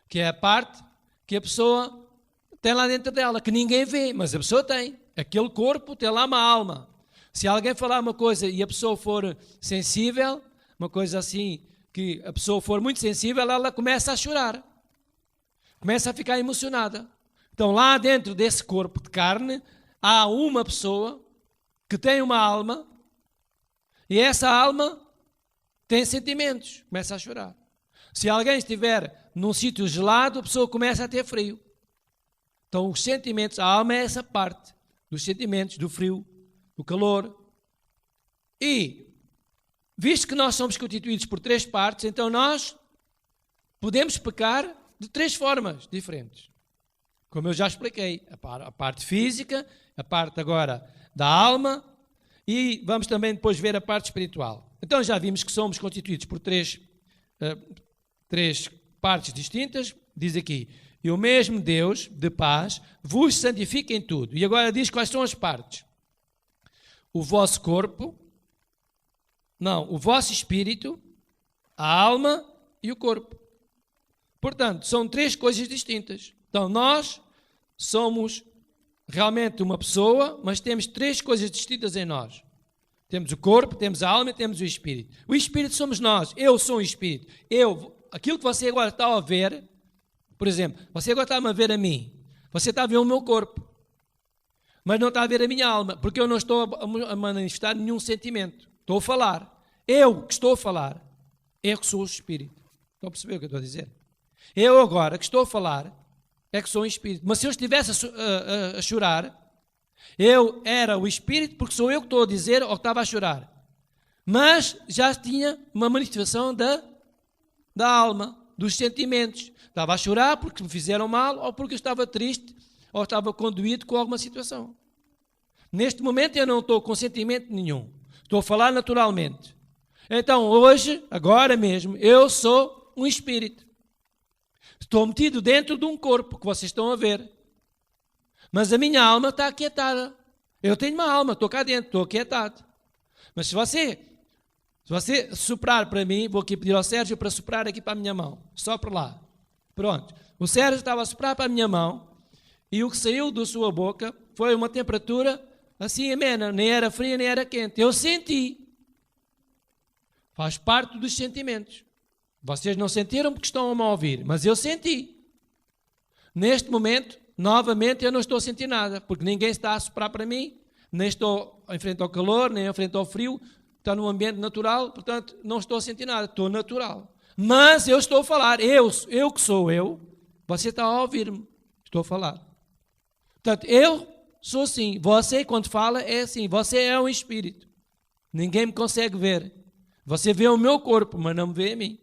Que é a parte que a pessoa tem lá dentro dela, que ninguém vê, mas a pessoa tem. Aquele corpo tem lá uma alma. Se alguém falar uma coisa e a pessoa for sensível, uma coisa assim, que a pessoa for muito sensível, ela começa a chorar. Começa a ficar emocionada. Então lá dentro desse corpo de carne, há uma pessoa que tem uma alma, e essa alma tem sentimentos, começa a chorar. Se alguém estiver num sítio gelado, a pessoa começa a ter frio. Então os sentimentos, a alma é essa parte dos sentimentos, do frio, do calor. E, visto que nós somos constituídos por 3 partes, então nós podemos pecar de 3 formas diferentes. Como eu já expliquei, a parte física, a parte agora da alma, e vamos também depois ver a parte espiritual. Então já vimos que somos constituídos por 3 partes distintas. Diz aqui: e o mesmo Deus de paz vos santifica em tudo. E agora diz quais são as partes. O vosso corpo, o vosso espírito, a alma e o corpo. Portanto, são 3 coisas distintas. Então nós somos realmente uma pessoa, mas temos 3 coisas distintas em nós. Temos o corpo, temos a alma e temos o espírito. O espírito somos nós. Eu sou um espírito. Aquilo que você agora está a ver, por exemplo, você agora está a ver a mim. Você está a ver o meu corpo, mas não está a ver a minha alma, porque eu não estou a manifestar nenhum sentimento. Estou a falar. Eu que estou a falar, eu que sou o espírito. Estão a perceber o que eu estou a dizer? Eu agora que estou a falar, é que sou um espírito. Mas se eu estivesse a chorar, eu era o espírito, porque sou eu que estou a dizer ou que estava a chorar. Mas já tinha uma manifestação da alma, dos sentimentos. Estava a chorar porque me fizeram mal, ou porque eu estava triste, ou estava conduído com alguma situação. Neste momento eu não estou com sentimento nenhum. Estou a falar naturalmente. Então hoje, agora mesmo, eu sou um espírito. Estou metido dentro de um corpo que vocês estão a ver. Mas a minha alma está aquietada. Eu tenho uma alma, estou cá dentro, estou aquietado. Mas se você soprar para mim, vou aqui pedir ao Sérgio para soprar aqui para a minha mão. Sopra lá. Pronto. O Sérgio estava a soprar para a minha mão e o que saiu da sua boca foi uma temperatura assim amena. Nem era fria, nem era quente. Eu senti. Faz parte dos sentimentos. Vocês não sentiram porque estão a me ouvir, mas eu senti. Neste momento, novamente, eu não estou a sentir nada, porque ninguém está a soprar para mim, nem estou em frente ao calor, nem em frente ao frio, está num ambiente natural, portanto, não estou a sentir nada, estou natural. Mas eu estou a falar, eu que sou eu, você está a ouvir-me, estou a falar. Portanto, eu sou assim, você quando fala é assim, você é um espírito, ninguém me consegue ver. Você vê o meu corpo, mas não me vê a mim.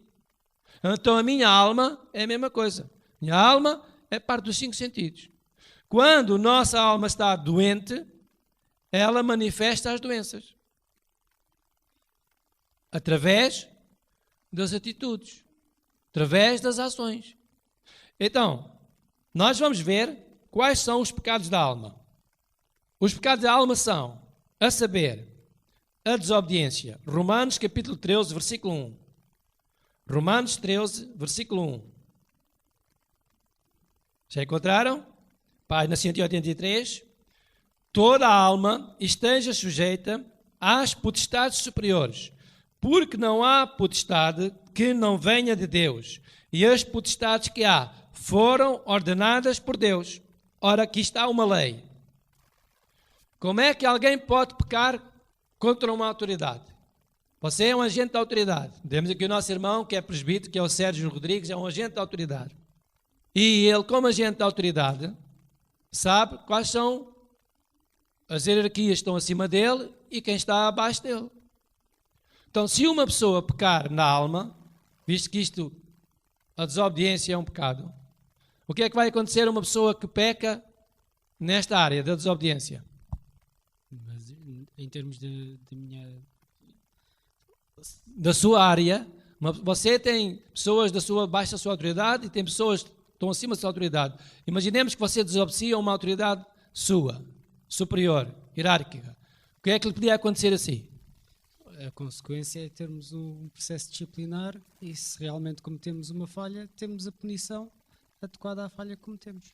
Então a minha alma é a mesma coisa. Minha alma é parte dos 5 sentidos. Quando nossa alma está doente, ela manifesta as doenças. Através das atitudes. Através das ações. Então, nós vamos ver quais são os pecados da alma. Os pecados da alma são, a saber, a desobediência. Romanos capítulo 13, versículo 1. Romanos 13, versículo 1. Já encontraram? Página 183. Toda a alma esteja sujeita às potestades superiores, porque não há potestade que não venha de Deus, e as potestades que há foram ordenadas por Deus. Ora, aqui está uma lei. Como é que alguém pode pecar contra uma autoridade? Você é um agente da autoridade. Temos aqui o nosso irmão, que é presbítero, que é o Sérgio Rodrigues, é um agente da autoridade. E ele, como agente da autoridade, sabe quais são as hierarquias que estão acima dele e quem está abaixo dele. Então, se uma pessoa pecar na alma, visto que a desobediência é um pecado, o que é que vai acontecer a uma pessoa que peca nesta área da desobediência? Mas em termos da sua área, você tem pessoas abaixo da sua autoridade e tem pessoas que estão acima da sua autoridade. Imaginemos que você desobedecia a uma autoridade sua, superior, hierárquica. O que é que lhe podia acontecer assim? a consequência é termos um processo disciplinar e se realmente cometemos uma falha, temos a punição adequada à falha que cometemos.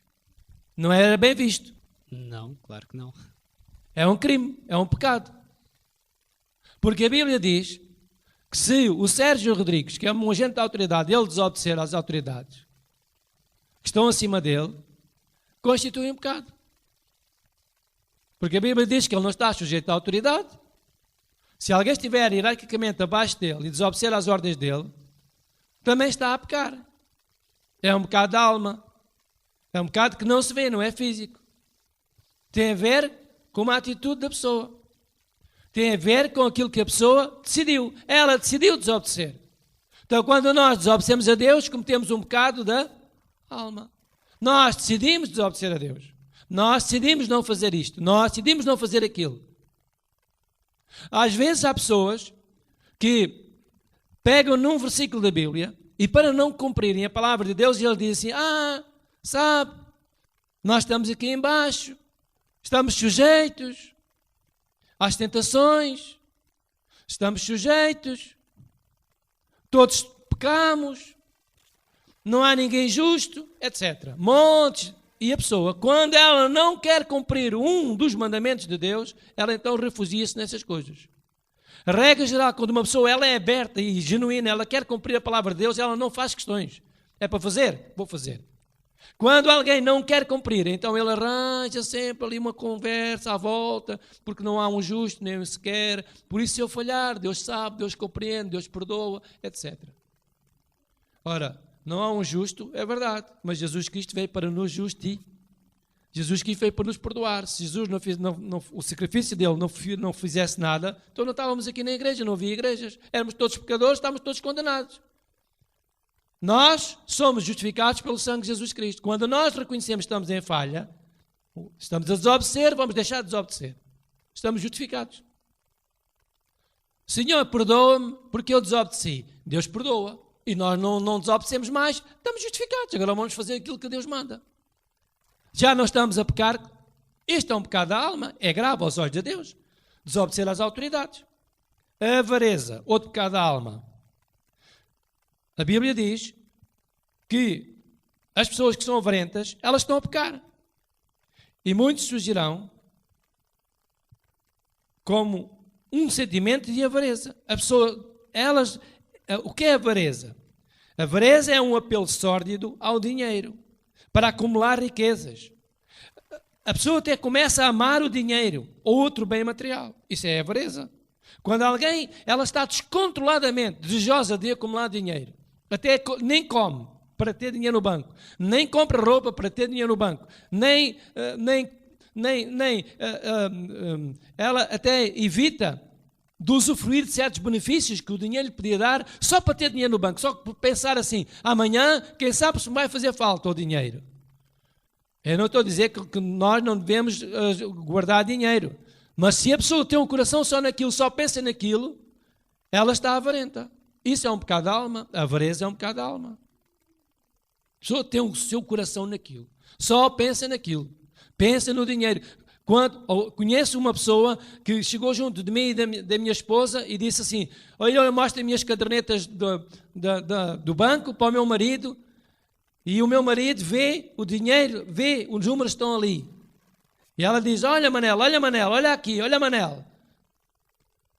Não era bem visto. Não, claro que não. É um crime, é um pecado. Porque a Bíblia diz que se o Sérgio Rodrigues, que é um agente da autoridade, ele desobedecer às autoridades que estão acima dele, constitui um pecado. Porque a Bíblia diz que ele não está sujeito à autoridade. Se alguém estiver hierarquicamente abaixo dele e desobedecer às ordens dele, também está a pecar. É um pecado da alma. É um pecado que não se vê, não é físico. Tem a ver com uma atitude da pessoa. Tem a ver com aquilo que a pessoa decidiu. Ela decidiu desobedecer. Então, quando nós desobedecemos a Deus, cometemos um pecado da alma. Nós decidimos desobedecer a Deus. Nós decidimos não fazer isto. Nós decidimos não fazer aquilo. Às vezes há pessoas que pegam num versículo da Bíblia e para não cumprirem a palavra de Deus, ele diz assim, sabe, nós estamos aqui embaixo, estamos sujeitos às tentações, estamos sujeitos, todos pecamos, não há ninguém justo, etc. Montes. E a pessoa, quando ela não quer cumprir um dos mandamentos de Deus, ela então refugia-se nessas coisas. A regra geral, quando uma pessoa ela é aberta e genuína, ela quer cumprir a palavra de Deus, ela não faz questões. É para fazer? Vou fazer. Quando alguém não quer cumprir, então ele arranja sempre ali uma conversa à volta, porque não há um justo, nem um sequer. Por isso, se eu falhar, Deus sabe, Deus compreende, Deus perdoa, etc. Ora, não há um justo, é verdade, mas Jesus Cristo veio para nos justificar. Jesus Cristo veio para nos perdoar. Se Jesus o sacrifício dele não fizesse nada, então não estávamos aqui na igreja, não havia igrejas. Éramos todos pecadores, estávamos todos condenados. Nós somos justificados pelo sangue de Jesus Cristo. Quando nós reconhecemos que estamos em falha, estamos a desobedecer, vamos deixar de desobedecer. Estamos justificados. Senhor, perdoa-me porque eu desobedeci. Deus perdoa. E nós não desobedecemos mais, estamos justificados. Agora vamos fazer aquilo que Deus manda. Já não estamos a pecar. Este é um pecado da alma, é grave aos olhos de Deus. Desobedecer às autoridades. A avareza, outro pecado da alma. A Bíblia diz que as pessoas que são avarentas, elas estão a pecar. E muitos surgirão como um sentimento de avareza. A pessoa, o que é avareza? A avareza é um apelo sórdido ao dinheiro, para acumular riquezas. A pessoa até começa a amar o dinheiro ou outro bem material. Isso é avareza. Quando alguém, ela está descontroladamente desejosa de acumular dinheiro, até nem come para ter dinheiro no banco, nem compra roupa para ter dinheiro no banco, ela até evita de usufruir de certos benefícios que o dinheiro lhe podia dar só para ter dinheiro no banco, só para pensar assim, amanhã, quem sabe se me vai fazer falta o dinheiro. Eu não estou a dizer que nós não devemos guardar dinheiro, mas se a pessoa tem um coração só naquilo, só pensa naquilo, ela está avarenta. Isso é um pecado da alma, a avareza é um pecado da alma. A pessoa tem o seu coração naquilo, só pensa naquilo, pensa no dinheiro. Conheço uma pessoa que chegou junto de mim e da minha esposa e disse assim, olha, eu mostro as minhas cadernetas do banco para o meu marido e o meu marido vê o dinheiro, vê os números que estão ali. E ela diz, olha Manel, olha aqui, olha Manel.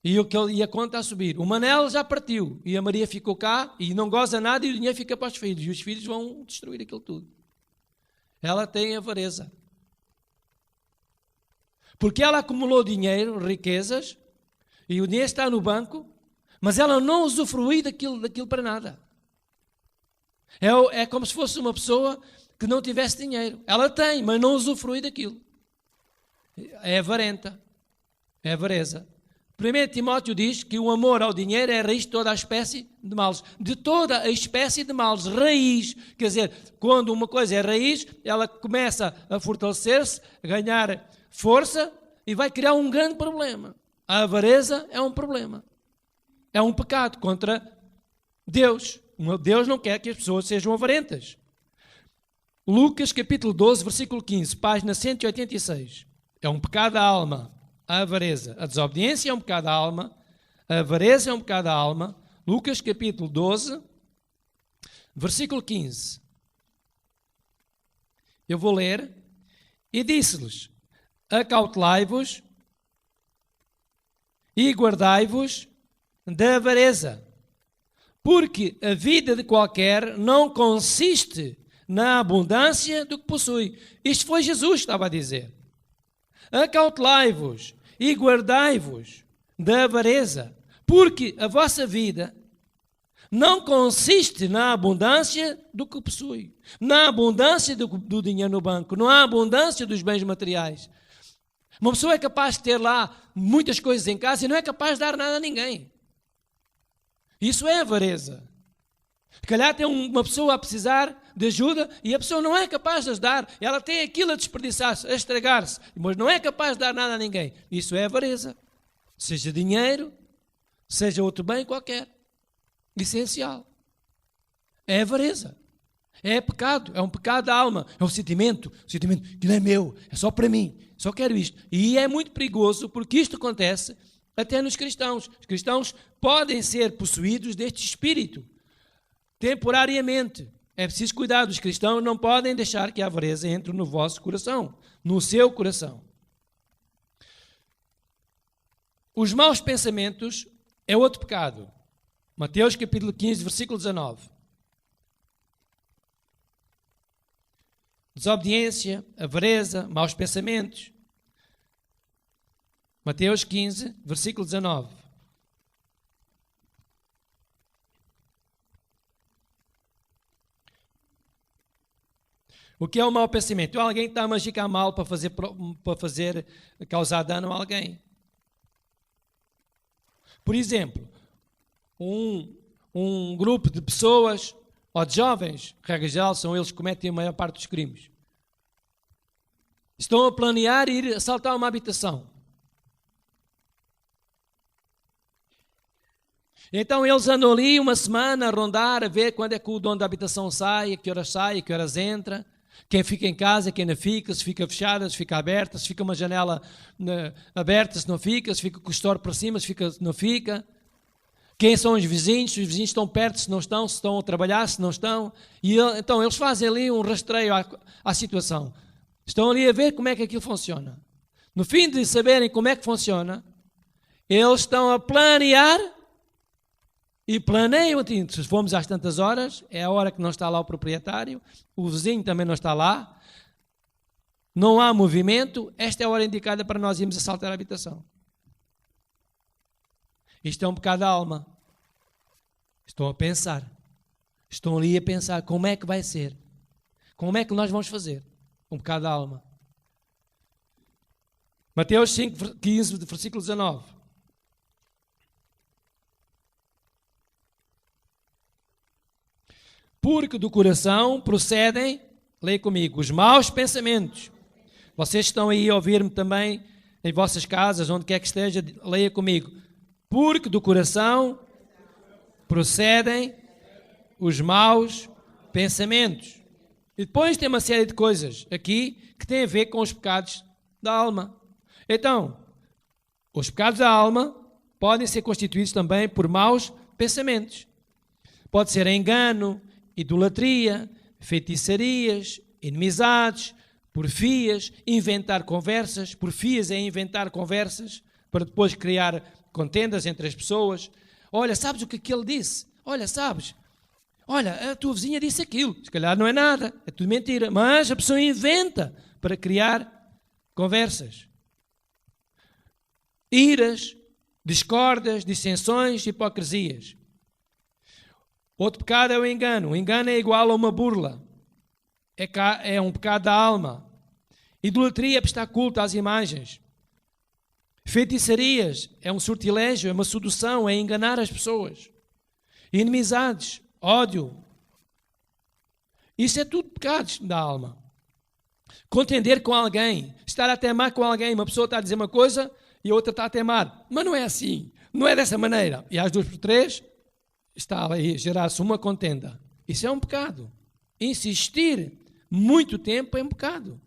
E a conta a subir. O Manel já partiu e a Maria ficou cá e não goza nada e o dinheiro fica para os filhos. E os filhos vão destruir aquilo tudo. Ela tem avareza. Porque ela acumulou dinheiro, riquezas, e o dinheiro está no banco, mas ela não usufrui daquilo para nada. É como se fosse uma pessoa que não tivesse dinheiro. Ela tem, mas não usufrui daquilo. É avarenta. É avareza. 1 Timóteo diz que o amor ao dinheiro é a raiz de toda a espécie de males. De toda a espécie de males. Raiz. Quer dizer, quando uma coisa é raiz, ela começa a fortalecer-se, a ganhar força e vai criar um grande problema. A avareza é um problema. É um pecado contra Deus. Deus não quer que as pessoas sejam avarentas. Lucas capítulo 12, versículo 15, página 186. É um pecado da alma. A avareza. A desobediência é um pecado da alma. A avareza é um pecado da alma. Lucas capítulo 12, versículo 15. Eu vou ler. E disse-lhes: acautelai-vos e guardai-vos da avareza, porque a vida de qualquer não consiste na abundância do que possui. Isto foi Jesus que estava a dizer. Acautelai-vos e guardai-vos da avareza, porque a vossa vida não consiste na abundância do que possui, na abundância do dinheiro no banco, na abundância dos bens materiais. Uma pessoa é capaz de ter lá muitas coisas em casa e não é capaz de dar nada a ninguém. Isso é avareza. Se calhar tem uma pessoa a precisar de ajuda e a pessoa não é capaz de ajudar. Ela tem aquilo a desperdiçar-se, a estragar-se, mas não é capaz de dar nada a ninguém. Isso é avareza. Seja dinheiro, seja outro bem qualquer. Essencial. É avareza. É pecado. É um pecado da alma. É um sentimento que não é meu. É só para mim. Só quero isto. E é muito perigoso porque isto acontece até nos cristãos. Os cristãos podem ser possuídos deste espírito temporariamente. É preciso cuidar. Os cristãos não podem deixar que a avareza entre no vosso coração, no seu coração. Os maus pensamentos é outro pecado. Mateus capítulo 15, versículo 19. Desobediência, avareza, maus pensamentos. Mateus 15, versículo 19. O que é um mau pensamento? Alguém está a magicar mal para causar dano a alguém. Por exemplo, um grupo de pessoas, ou de jovens, regra geral, são eles que cometem a maior parte dos crimes. Estão a planear ir assaltar uma habitação. Então eles andam ali uma semana a rondar, a ver quando é que o dono da habitação sai, a que horas entra, quem fica em casa, quem não fica, se fica fechada, se fica aberta, se fica uma janela aberta, se não fica, se fica com o store para cima, se não fica. Quem são os vizinhos estão perto, se estão a trabalhar, se não estão. E então eles fazem ali um rastreio à situação. Estão ali a ver como é que aquilo funciona. No fim de saberem como é que funciona, eles estão a planear e planeiam. Se formos às tantas horas, é a hora que não está lá o proprietário, o vizinho também não está lá, não há movimento, esta é a hora indicada para nós irmos assaltar a habitação. Isto é um pecado da alma. Estão a pensar. Estão ali a pensar como é que vai ser. Como é que nós vamos fazer? Um pecado da alma. Mateus 5, 15, versículo 19. Porque do coração procedem, leia comigo, os maus pensamentos. Vocês estão aí a ouvir-me também em vossas casas, onde quer que esteja, leia comigo. Porque do coração procedem os maus pensamentos. E depois tem uma série de coisas aqui que têm a ver com os pecados da alma. Então, os pecados da alma podem ser constituídos também por maus pensamentos. Pode ser engano, idolatria, feitiçarias, inimizades, porfias, inventar conversas. Porfias é inventar conversas para depois criar contendas entre as pessoas. Olha, sabes o que ele disse? Olha, sabes? Olha, a tua vizinha disse aquilo. Se calhar não é nada, é tudo mentira. Mas a pessoa inventa para criar conversas. Iras, discórdias, dissensões, hipocrisias. Outro pecado é o engano. O engano é igual a uma burla. é um pecado da alma. Idolatria é prestar culto às imagens. Feitiçarias é um sortilégio, é uma sedução, é enganar as pessoas. Inimizades, ódio. Isso é tudo pecados da alma. Contender com alguém, estar a temar com alguém. Uma pessoa está a dizer uma coisa e a outra está a temar. Mas não é assim, não é dessa maneira. E às 2 por 3 está ali a gerar-se uma contenda. Isso é um pecado. Insistir muito tempo é um pecado.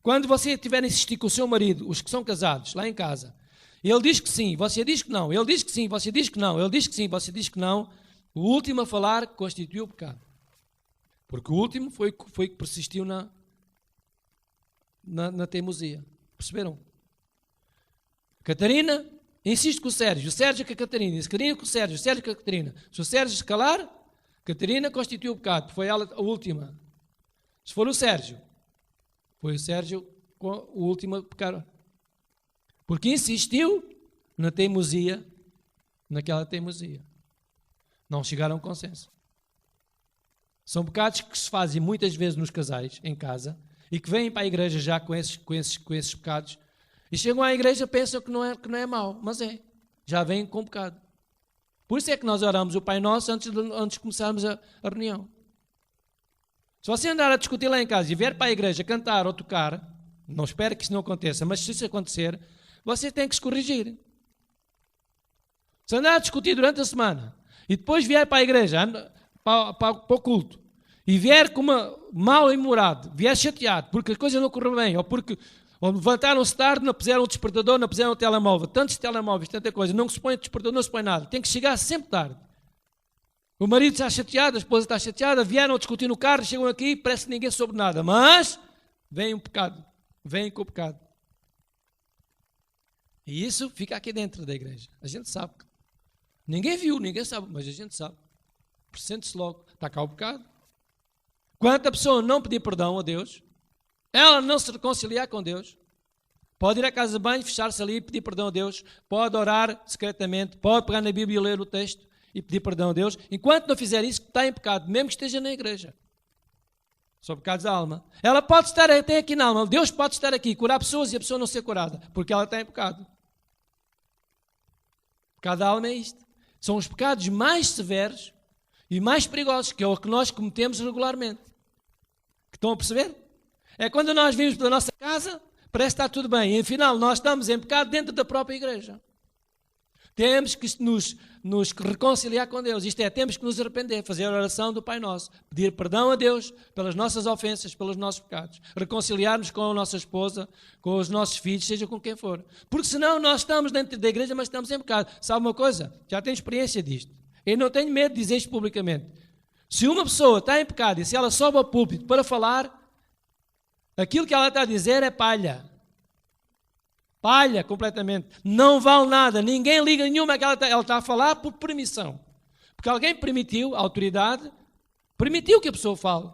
Quando você estiver a insistir com o seu marido, os que são casados, lá em casa, ele diz que sim, você diz que não, ele diz que sim, você diz que não, ele diz que sim, você diz que não, o último a falar constituiu o pecado. Porque o último foi que persistiu na teimosia. Perceberam? Catarina insiste com o Sérgio com a Catarina, Catarina com o Sérgio com a Catarina. Se o Sérgio se calar, Catarina constituiu o pecado, foi ela a última. Se for o Sérgio, foi o Sérgio o último a pecar. Porque insistiu na teimosia, naquela teimosia. Não chegaram a um consenso. São pecados que se fazem muitas vezes nos casais, em casa, e que vêm para a igreja já com esses pecados, e chegam à igreja e pensam que não é mau, mas é. Já vêm com pecado. Por isso é que nós oramos o Pai Nosso antes de começarmos a reunião. Se você andar a discutir lá em casa e vier para a igreja cantar ou tocar, não espero que isso não aconteça, mas se isso acontecer, você tem que se corrigir. Se andar a discutir durante a semana e depois vier para a igreja, para o culto, e vier com mal humorado, vier chateado porque as coisas não correram bem, ou levantaram-se tarde, não puseram o despertador, não puseram o telemóvel, tantos telemóveis, tanta coisa, não se põe o despertador, não se põe nada, tem que chegar sempre tarde. O marido está chateado, a esposa está chateada, vieram a discutir no carro, chegam aqui e parece que ninguém soube nada, mas vem um pecado, vem com o pecado. E isso fica aqui dentro da igreja, a gente sabe. Ninguém viu, ninguém sabe, mas a gente sabe. Sente-se logo, está cá o pecado. Quando a pessoa não pedir perdão a Deus, ela não se reconciliar com Deus, pode ir à casa de banho, fechar-se ali e pedir perdão a Deus, pode orar secretamente, pode pegar na Bíblia e ler o texto e pedir perdão a Deus. Enquanto não fizer isso, está em pecado, mesmo que esteja na igreja. São pecados da alma. Ela pode estar até aqui na alma, Deus pode estar aqui, curar pessoas e a pessoa não ser curada, porque ela está em pecado. O pecado da alma é isto. São os pecados mais severos e mais perigosos, que é o que nós cometemos regularmente. Estão a perceber? É quando nós vimos pela nossa casa, parece que está tudo bem, e afinal nós estamos em pecado dentro da própria igreja. Temos que nos reconciliar com Deus, isto é, temos que nos arrepender, fazer a oração do Pai Nosso, pedir perdão a Deus pelas nossas ofensas, pelos nossos pecados, reconciliar-nos com a nossa esposa, com os nossos filhos, seja com quem for. Porque senão nós estamos dentro da igreja, mas estamos em pecado. Sabe uma coisa? Já tenho experiência disto. Eu não tenho medo de dizer isto publicamente. Se uma pessoa está em pecado e se ela sobe ao púlpito para falar, aquilo que ela está a dizer é palha. Palha completamente. Não vale nada. Ninguém liga nenhuma que ela está a falar por permissão. Porque alguém permitiu, a autoridade, permitiu que a pessoa fale.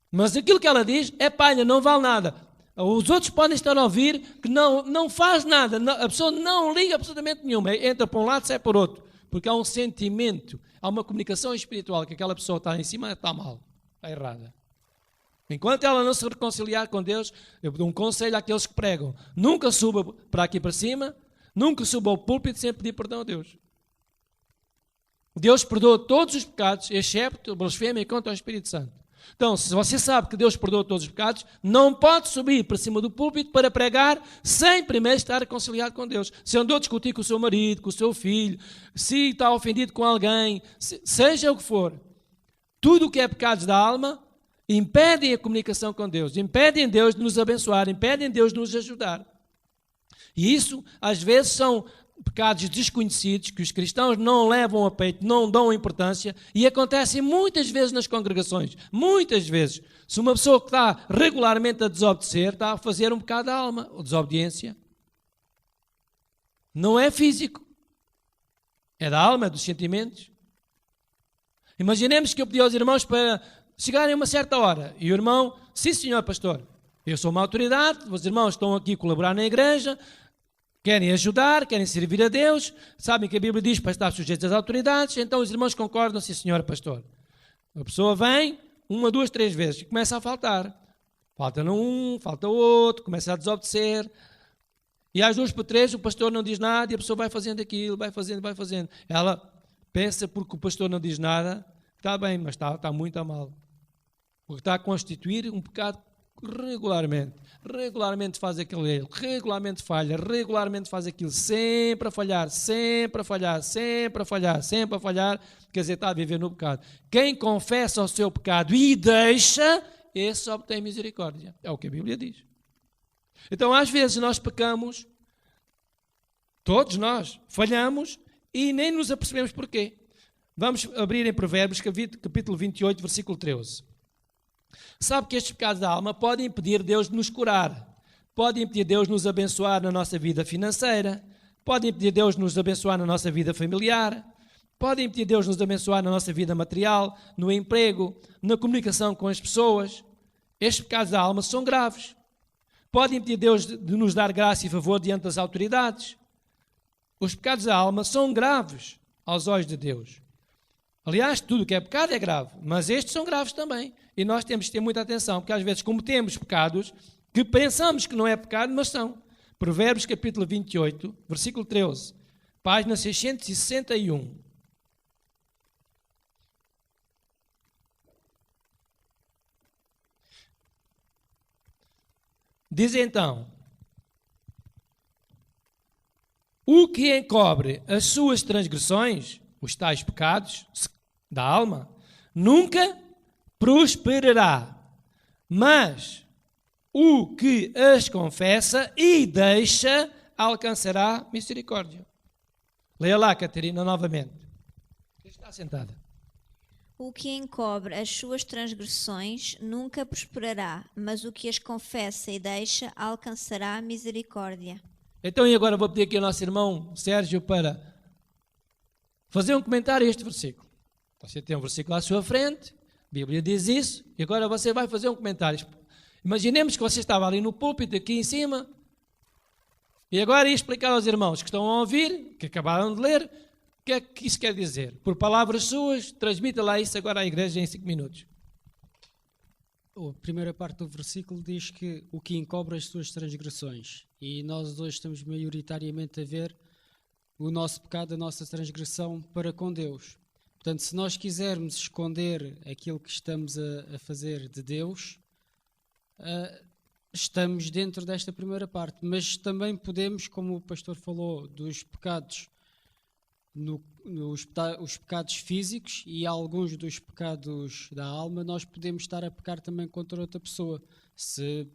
Mas aquilo que ela diz é palha, não vale nada. Os outros podem estar a ouvir que não faz nada. A pessoa não liga absolutamente nenhuma. Entra para um lado, sai para o outro. Porque há um sentimento, há uma comunicação espiritual que aquela pessoa está em cima, está mal, está errada. Enquanto ela não se reconciliar com Deus, eu dou um conselho àqueles que pregam. Nunca suba para aqui para cima, nunca suba ao púlpito sem pedir perdão a Deus. Deus perdoa todos os pecados, excepto a blasfêmia contra o Espírito Santo. Então, se você sabe que Deus perdoa todos os pecados, não pode subir para cima do púlpito para pregar sem primeiro estar reconciliado com Deus. Se andou a discutir com o seu marido, com o seu filho, se está ofendido com alguém, seja o que for, tudo o que é pecados da alma, impedem a comunicação com Deus, impedem Deus de nos abençoar, impedem Deus de nos ajudar. E isso, às vezes, são pecados desconhecidos que os cristãos não levam a peito, não dão importância e acontecem muitas vezes nas congregações. Muitas vezes. Se uma pessoa que está regularmente a desobedecer, está a fazer um pecado da alma, ou desobediência. Não é físico. É da alma, é dos sentimentos. Imaginemos que eu pedi aos irmãos para chegarem a uma certa hora. E o irmão, sim senhor pastor, eu sou uma autoridade, os irmãos estão aqui a colaborar na igreja, querem ajudar, querem servir a Deus, sabem que a Bíblia diz para estar sujeitos às autoridades, então os irmãos concordam, sim senhor pastor. A pessoa vem, uma, duas, três vezes, e começa a faltar. Falta um, falta outro, começa a desobedecer. E às 2 por 3 o pastor não diz nada e a pessoa vai fazendo aquilo, vai fazendo. Ela pensa porque o pastor não diz nada, está bem, mas está muito a mal. Porque está a constituir um pecado regularmente. Regularmente faz aquele erro, regularmente falha, regularmente faz aquilo, sempre a falhar. Quer dizer, está a viver no pecado. Quem confessa o seu pecado e deixa, esse obtém misericórdia. É o que a Bíblia diz. Então, às vezes, nós pecamos, todos nós falhamos e nem nos apercebemos porquê. Vamos abrir em Provérbios, capítulo 28, versículo 13. Sabe que estes pecados da alma podem impedir Deus de nos curar, podem impedir Deus de nos abençoar na nossa vida financeira, podem impedir Deus de nos abençoar na nossa vida familiar, podem impedir Deus de nos abençoar na nossa vida material, no emprego, na comunicação com as pessoas. Estes pecados da alma são graves. Podem impedir Deus de nos dar graça e favor diante das autoridades. Os pecados da alma são graves aos olhos de Deus. Aliás, tudo que é pecado é grave, mas estes são graves também. E nós temos que ter muita atenção, porque às vezes cometemos pecados que pensamos que não é pecado, mas são. Provérbios capítulo 28, versículo 13, página 661. Diz então: o que encobre as suas transgressões, os tais pecados da alma, nunca prosperará, mas o que as confessa e deixa alcançará misericórdia. Leia lá, Catarina, novamente. Está sentada. O que encobre as suas transgressões nunca prosperará, mas o que as confessa e deixa alcançará misericórdia. Então, e agora vou pedir aqui ao nosso irmão Sérgio para fazer um comentário a este versículo. Você tem um versículo à sua frente, a Bíblia diz isso, e agora você vai fazer um comentário. Imaginemos que você estava ali no púlpito, aqui em cima, e agora ia explicar aos irmãos que estão a ouvir, que acabaram de ler, o que é que isso quer dizer? Por palavras suas, transmita lá isso agora à igreja em 5 minutos. A primeira parte do versículo diz que o que encobre as suas transgressões. E nós hoje estamos maioritariamente a ver o nosso pecado, a nossa transgressão para com Deus. Portanto, se nós quisermos esconder aquilo que estamos a fazer de Deus, estamos dentro desta primeira parte. Mas também podemos, como o pastor falou, dos pecados, os pecados físicos e alguns dos pecados da alma, nós podemos estar a pecar também contra outra pessoa. Se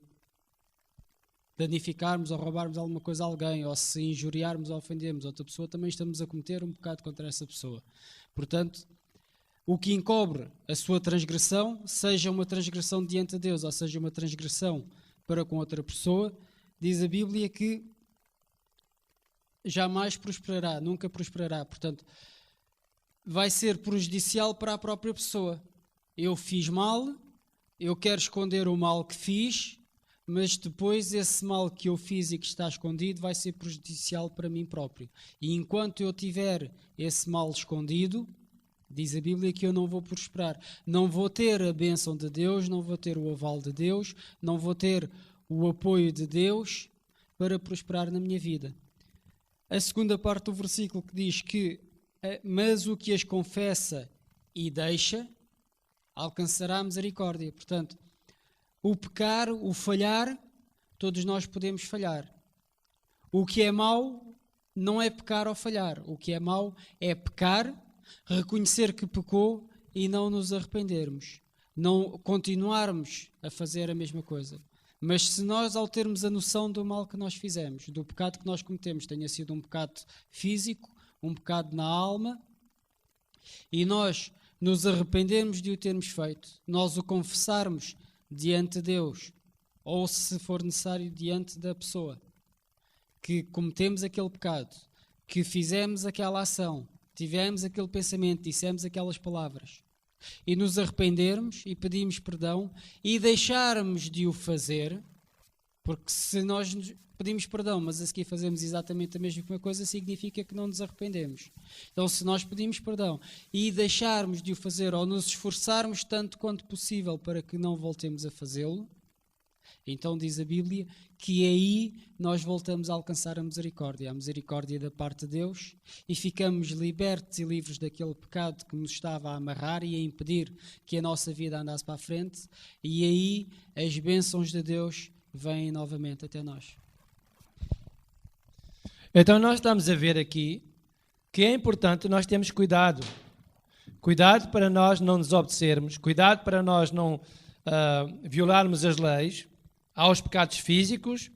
danificarmos ou roubarmos alguma coisa a alguém, ou se injuriarmos ou ofendermos outra pessoa, também estamos a cometer um pecado contra essa pessoa. Portanto, o que encobre a sua transgressão, seja uma transgressão diante de Deus, ou seja uma transgressão para com outra pessoa, diz a Bíblia que jamais prosperará, nunca prosperará. Portanto, vai ser prejudicial para a própria pessoa. Eu fiz mal, eu quero esconder o mal que fiz, mas depois esse mal que eu fiz e que está escondido vai ser prejudicial para mim próprio. E enquanto eu tiver esse mal escondido, diz a Bíblia que eu não vou prosperar. Não vou ter a bênção de Deus, não vou ter o aval de Deus, não vou ter o apoio de Deus para prosperar na minha vida. A segunda parte do versículo que diz que mas o que as confessa e deixa alcançará misericórdia. Portanto, o pecar, o falhar, todos nós podemos falhar. O que é mau não é pecar ou falhar. O que é mau é pecar, reconhecer que pecou e não nos arrependermos. Não continuarmos a fazer a mesma coisa. Mas se nós, ao termos a noção do mal que nós fizemos, do pecado que nós cometemos, tenha sido um pecado físico, um pecado na alma, e nós nos arrependermos de o termos feito, nós o confessarmos diante de Deus, ou se for necessário diante da pessoa, que cometemos aquele pecado, que fizemos aquela ação, tivemos aquele pensamento, dissemos aquelas palavras, e nos arrependermos e pedirmos perdão e deixarmos de o fazer, porque se nós pedimos perdão, mas a seguir fazemos exatamente a mesma coisa, significa que não nos arrependemos. Então, se nós pedimos perdão e deixarmos de o fazer ou nos esforçarmos tanto quanto possível para que não voltemos a fazê-lo, então diz a Bíblia que aí nós voltamos a alcançar a misericórdia da parte de Deus, e ficamos libertos e livres daquele pecado que nos estava a amarrar e a impedir que a nossa vida andasse para a frente, e aí as bênçãos de Deus vêm novamente até nós. Então nós estamos a ver aqui que é importante nós termos cuidado. Cuidado para nós não desobedecermos, cuidado para nós não violarmos as leis. Há os pecados físicos,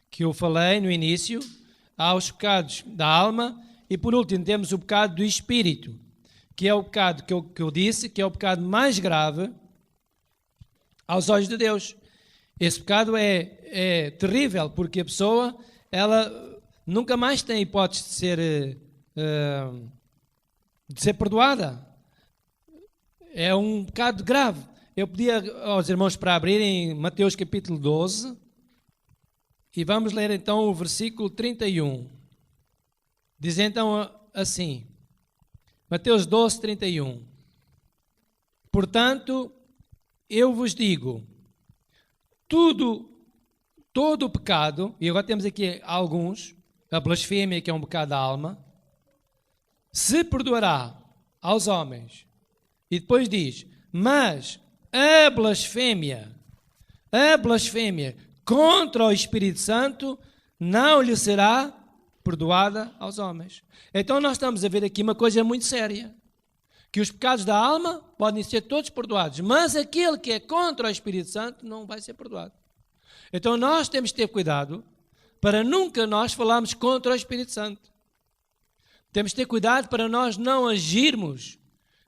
que eu falei no início, há os pecados da alma, e por último temos o pecado do espírito, que é o pecado que eu disse, que é o pecado mais grave aos olhos de Deus. Esse pecado é terrível, porque a pessoa, ela nunca mais tem hipótese de ser perdoada. É um pecado grave. Eu pedi aos irmãos para abrirem Mateus capítulo 12 e vamos ler então o versículo 31. Diz então assim, Mateus 12, 31. Portanto, eu vos digo, todo o pecado, e agora temos aqui alguns, a blasfêmia, que é um pecado da alma, se perdoará aos homens. E depois diz, mas a blasfémia contra o Espírito Santo não lhe será perdoada aos homens. Então nós estamos a ver aqui uma coisa muito séria, que os pecados da alma podem ser todos perdoados, mas aquele que é contra o Espírito Santo não vai ser perdoado. Então nós temos que ter cuidado para nunca nós falarmos contra o Espírito Santo. Temos que ter cuidado para nós não agirmos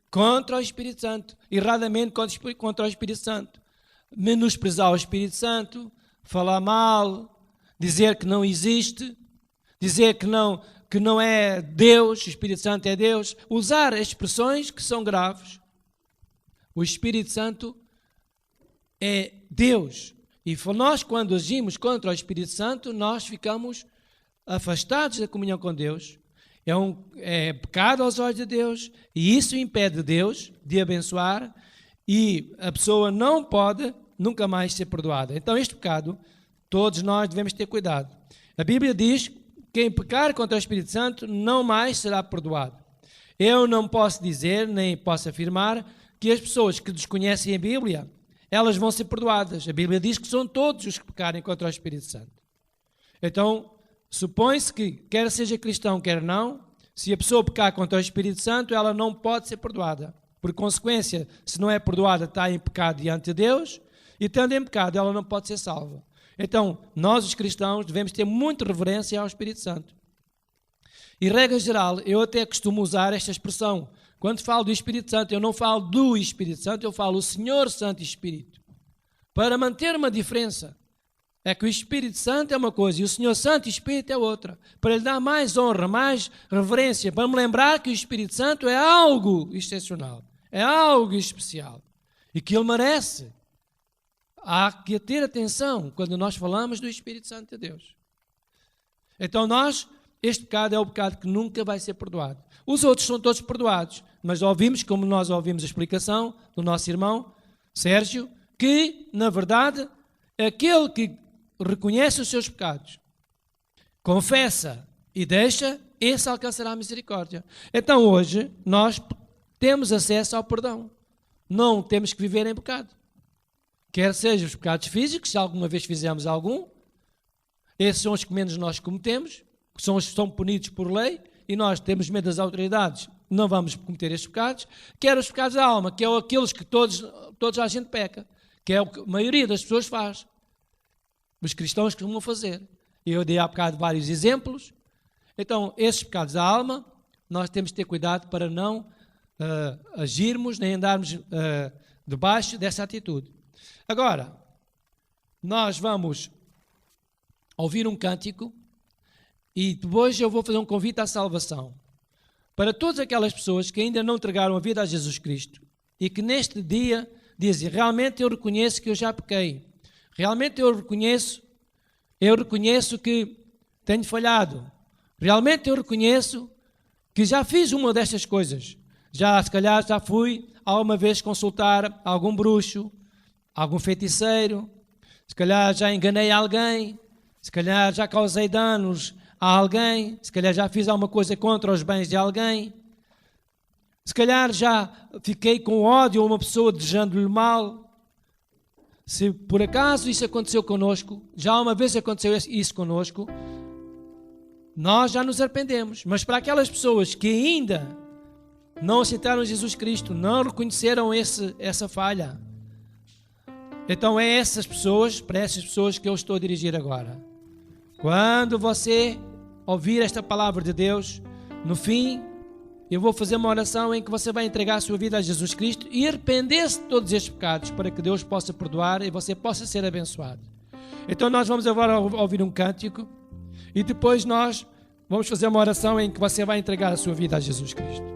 contra o Espírito Santo, erradamente contra o Espírito Santo. Menosprezar o Espírito Santo, falar mal, dizer que não existe, dizer que não é Deus, o Espírito Santo é Deus, usar expressões que são graves. O Espírito Santo é Deus. E nós, quando agimos contra o Espírito Santo, nós ficamos afastados da comunhão com Deus. É pecado aos olhos de Deus, e isso impede Deus de abençoar, e a pessoa não pode nunca mais ser perdoada. Então este pecado, todos nós devemos ter cuidado. A Bíblia diz que quem pecar contra o Espírito Santo não mais será perdoado. Eu não posso dizer, nem posso afirmar, que as pessoas que desconhecem a Bíblia, elas vão ser perdoadas. A Bíblia diz que são todos os que pecarem contra o Espírito Santo. Então, supõe-se que, quer seja cristão, quer não, se a pessoa pecar contra o Espírito Santo, ela não pode ser perdoada. Por consequência, se não é perdoada, está em pecado diante de Deus, e estando em pecado, ela não pode ser salva. Então, nós os cristãos devemos ter muita reverência ao Espírito Santo. E, regra geral, eu até costumo usar esta expressão. Quando falo do Espírito Santo, eu não falo do Espírito Santo, eu falo o Senhor Santo Espírito. Para manter uma diferença. É que o Espírito Santo é uma coisa e o Senhor Santo Espírito é outra. Para lhe dar mais honra, mais reverência, para me lembrar que o Espírito Santo é algo excepcional, é algo especial e que ele merece. Há que ter atenção quando nós falamos do Espírito Santo de Deus. Então este pecado é o pecado que nunca vai ser perdoado. Os outros são todos perdoados, mas ouvimos, como nós ouvimos a explicação do nosso irmão Sérgio, que, na verdade, aquele que reconhece os seus pecados, confessa e deixa, esse alcançará a misericórdia. Então hoje nós temos acesso ao perdão. Não temos que viver em pecado. Quer sejam os pecados físicos, se alguma vez fizemos algum, esses são os que menos nós cometemos, que são punidos por lei, e nós temos medo das autoridades, não vamos cometer estes pecados. Quer os pecados da alma, que é aqueles que todos a gente peca, que é o que a maioria das pessoas faz. Os cristãos costumam fazer. Eu dei há bocado vários exemplos. Então, esses pecados da alma, nós temos de ter cuidado para não agirmos, nem andarmos debaixo dessa atitude. Agora, nós vamos ouvir um cântico e depois eu vou fazer um convite à salvação. Para todas aquelas pessoas que ainda não entregaram a vida a Jesus Cristo e que neste dia dizem, realmente eu reconheço que eu já pequei. Realmente eu reconheço Eu reconheço que tenho falhado. Realmente eu reconheço que já fiz uma destas coisas. Se calhar já fui alguma vez consultar algum bruxo, algum feiticeiro. Se calhar já enganei alguém. Se calhar já causei danos a alguém. Se calhar já fiz alguma coisa contra os bens de alguém. Se calhar já fiquei com ódio a uma pessoa desejando-lhe mal. Se por acaso isso aconteceu connosco, já uma vez aconteceu isso connosco, nós já nos arrependemos. Mas para aquelas pessoas que ainda não aceitaram Jesus Cristo, não reconheceram essa falha, então para essas pessoas que eu estou a dirigir agora. Quando você ouvir esta palavra de Deus, no fim, eu vou fazer uma oração em que você vai entregar a sua vida a Jesus Cristo e arrepender-se de todos estes pecados para que Deus possa perdoar e você possa ser abençoado. Então nós vamos agora ouvir um cântico e depois nós vamos fazer uma oração em que você vai entregar a sua vida a Jesus Cristo.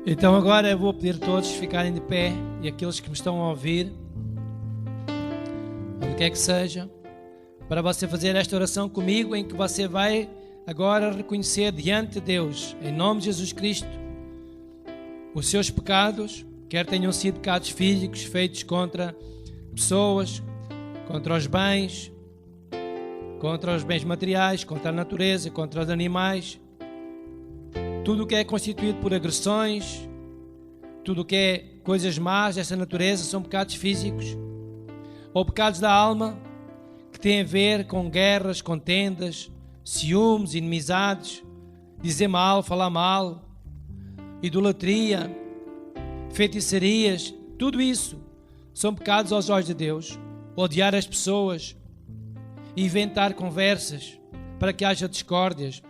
Então agora eu vou pedir a todos ficarem de pé e aqueles que me estão a ouvir, onde quer que seja, para você fazer esta oração comigo em que você vai agora reconhecer diante de Deus, em nome de Jesus Cristo, os seus pecados, quer tenham sido pecados físicos feitos contra pessoas, contra os bens materiais, contra a natureza, contra os animais, tudo o que é constituído por agressões, tudo o que é coisas más dessa natureza são pecados físicos, ou pecados da alma, que têm a ver com guerras, contendas, ciúmes, inimizades, dizer mal, falar mal, idolatria, feitiçarias, tudo isso são pecados aos olhos de Deus. Odiar as pessoas, inventar conversas para que haja discórdias,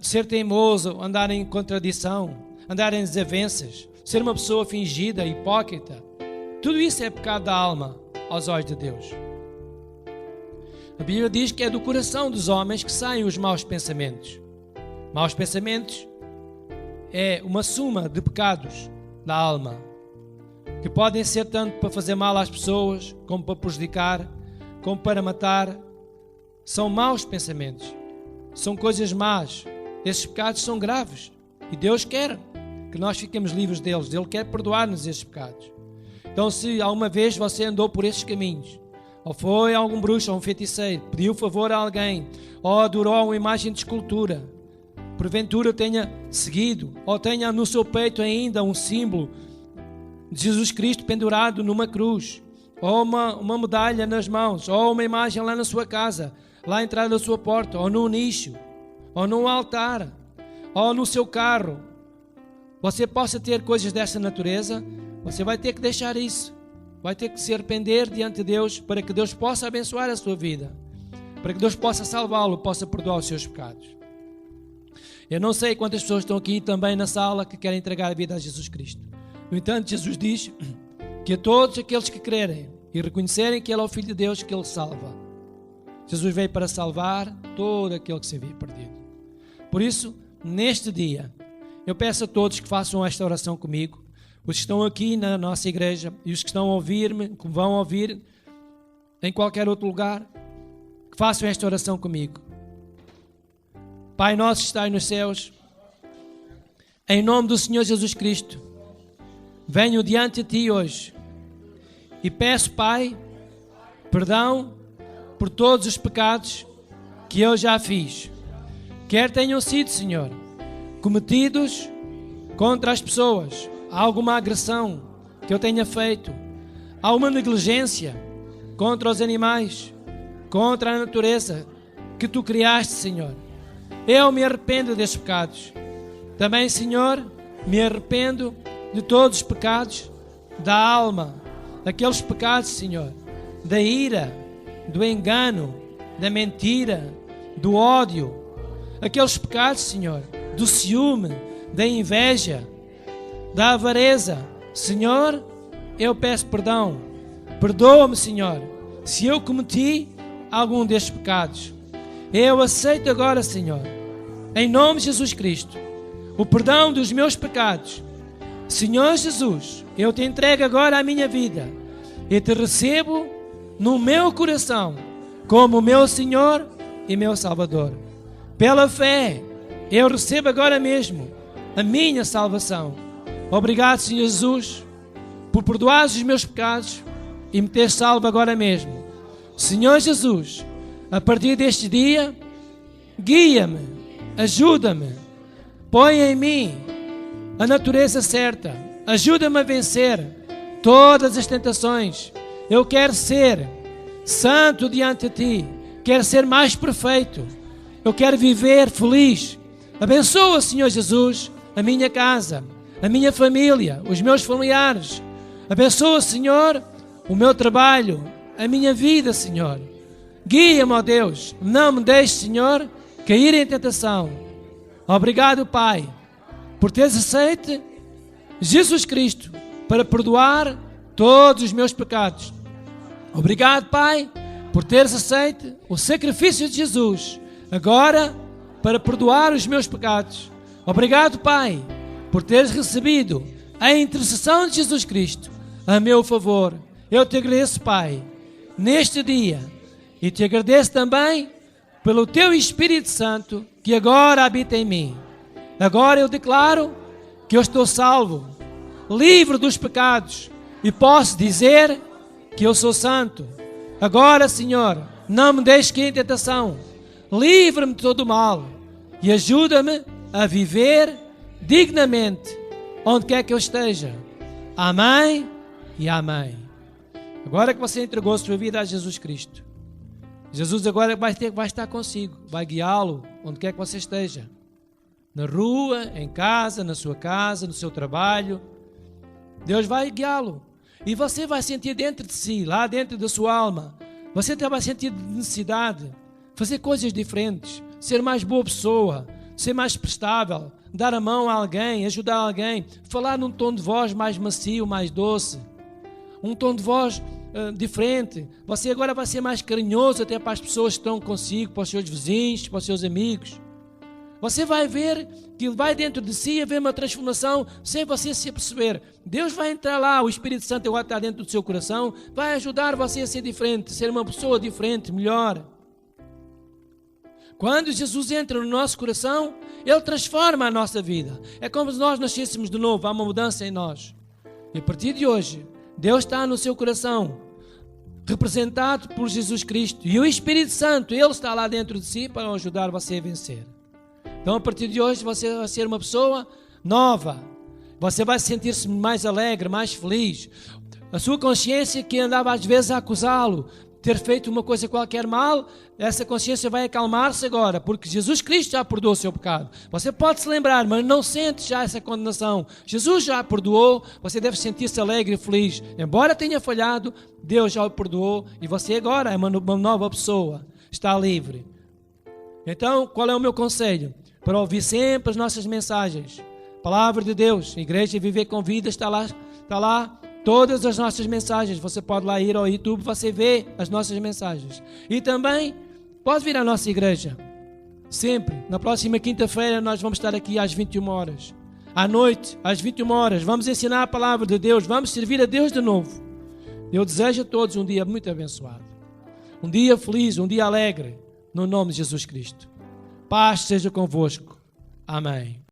ser teimoso, andar em contradição, andar em desavenças, ser uma pessoa fingida, hipócrita, tudo isso é pecado da alma aos olhos de Deus. A Bíblia diz que é do coração dos homens que saem os maus pensamentos. Maus pensamentos é uma soma de pecados da alma, que podem ser tanto para fazer mal às pessoas, como para prejudicar, como para matar. São maus pensamentos, são coisas más. Esses pecados são graves e Deus quer que nós fiquemos livres deles. Ele quer perdoar-nos esses pecados. Então, se alguma vez você andou por esses caminhos, ou foi a algum bruxo ou um feiticeiro, pediu favor a alguém, ou adorou uma imagem de escultura, porventura tenha seguido, ou tenha no seu peito ainda um símbolo de Jesus Cristo pendurado numa cruz, ou uma medalha nas mãos, ou uma imagem lá na sua casa, lá à entrada da sua porta, ou num nicho, ou num altar, ou no seu carro, você possa ter coisas dessa natureza, você vai ter que deixar isso. Vai ter que se arrepender diante de Deus para que Deus possa abençoar a sua vida, para que Deus possa salvá-lo, possa perdoar os seus pecados. Eu não sei quantas pessoas estão aqui também na sala que querem entregar a vida a Jesus Cristo. No entanto, Jesus diz que a todos aqueles que crerem e reconhecerem que Ele é o Filho de Deus, que Ele salva. Jesus veio para salvar todo aquele que se havia perdido. Por isso, neste dia, eu peço a todos que façam esta oração comigo, os que estão aqui na nossa igreja e os que estão a ouvir-me, que vão ouvir em qualquer outro lugar, que façam esta oração comigo. Pai nosso que estás nos céus, em nome do Senhor Jesus Cristo, venho diante de Ti hoje e peço, Pai, perdão por todos os pecados que eu já fiz, quer tenham sido, Senhor, cometidos contra as pessoas, alguma agressão que eu tenha feito, alguma negligência contra os animais, contra a natureza que Tu criaste, Senhor. Eu me arrependo desses pecados. Também, Senhor, me arrependo de todos os pecados da alma, aqueles pecados, Senhor, da ira, do engano, da mentira, do ódio, aqueles pecados, Senhor, do ciúme, da inveja, da avareza. Senhor, eu peço perdão. Perdoa-me, Senhor, se eu cometi algum destes pecados. Eu aceito agora, Senhor, em nome de Jesus Cristo, o perdão dos meus pecados. Senhor Jesus, eu Te entrego agora a minha vida e Te recebo no meu coração como meu Senhor e meu Salvador. Pela fé, eu recebo agora mesmo a minha salvação. Obrigado, Senhor Jesus, por perdoar os meus pecados e me ter salvo agora mesmo. Senhor Jesus, a partir deste dia, guia-me, ajuda-me, põe em mim a natureza certa, ajuda-me a vencer todas as tentações. Eu quero ser santo diante de Ti, quero ser mais perfeito, eu quero viver feliz. Abençoa, Senhor Jesus, a minha casa, a minha família, os meus familiares. Abençoa, Senhor, o meu trabalho, a minha vida, Senhor. Guia-me, ó Deus, não me deixe, Senhor, cair em tentação. Obrigado, Pai, por teres aceito Jesus Cristo para perdoar todos os meus pecados. Obrigado, Pai, por teres aceito o sacrifício de Jesus agora para perdoar os meus pecados. Obrigado, Pai, por teres recebido a intercessão de Jesus Cristo a meu favor. Eu Te agradeço, Pai, neste dia, e Te agradeço também pelo Teu Espírito Santo que agora habita em mim. Agora eu declaro que eu estou salvo, livre dos pecados, e posso dizer que eu sou santo. Agora, Senhor, não me deixes cair em tentação, livra-me de todo o mal e ajuda-me a viver dignamente onde quer que eu esteja. Amém e amém. Agora que você entregou a sua vida a Jesus Cristo, Jesus agora vai estar consigo, vai guiá-lo onde quer que você esteja, na rua, em casa, na sua casa, no seu trabalho. Deus vai guiá-lo e você vai sentir dentro de si, lá dentro da sua alma, você até vai sentir necessidade de fazer coisas diferentes, ser mais boa pessoa, ser mais prestável, dar a mão a alguém, ajudar alguém, falar num tom de voz mais macio, mais doce, um tom de voz diferente. Você agora vai ser mais carinhoso até para as pessoas que estão consigo, para os seus vizinhos, para os seus amigos. Você vai ver que vai dentro de si haver uma transformação sem você se aperceber. Deus vai entrar lá, o Espírito Santo agora está dentro do seu coração, vai ajudar você a ser diferente, ser uma pessoa diferente, melhor. Quando Jesus entra no nosso coração, Ele transforma a nossa vida. É como se nós nascêssemos de novo, há uma mudança em nós. E a partir de hoje, Deus está no seu coração, representado por Jesus Cristo. E o Espírito Santo, Ele está lá dentro de si para ajudar você a vencer. Então, a partir de hoje, você vai ser uma pessoa nova. Você vai sentir-se mais alegre, mais feliz. A sua consciência que andava às vezes a acusá-lo, ter feito uma coisa qualquer mal, essa consciência vai acalmar-se agora, porque Jesus Cristo já perdoou o seu pecado. Você pode se lembrar, mas não sente já essa condenação. Jesus já perdoou, você deve sentir-se alegre e feliz. Embora tenha falhado, Deus já o perdoou e você agora é uma nova pessoa, está livre. Então, qual é o meu conselho? Para ouvir sempre as nossas mensagens. Palavra de Deus, Igreja Viver com Vida, está lá. Todas as nossas mensagens, você pode lá ir ao YouTube, você vê as nossas mensagens. E também pode vir à nossa igreja. Sempre. Na próxima quinta-feira nós vamos estar aqui às 21 horas. À noite, às 21 horas, vamos ensinar a palavra de Deus, vamos servir a Deus de novo. Eu desejo a todos um dia muito abençoado. Um dia feliz, um dia alegre, no nome de Jesus Cristo. Paz seja convosco. Amém.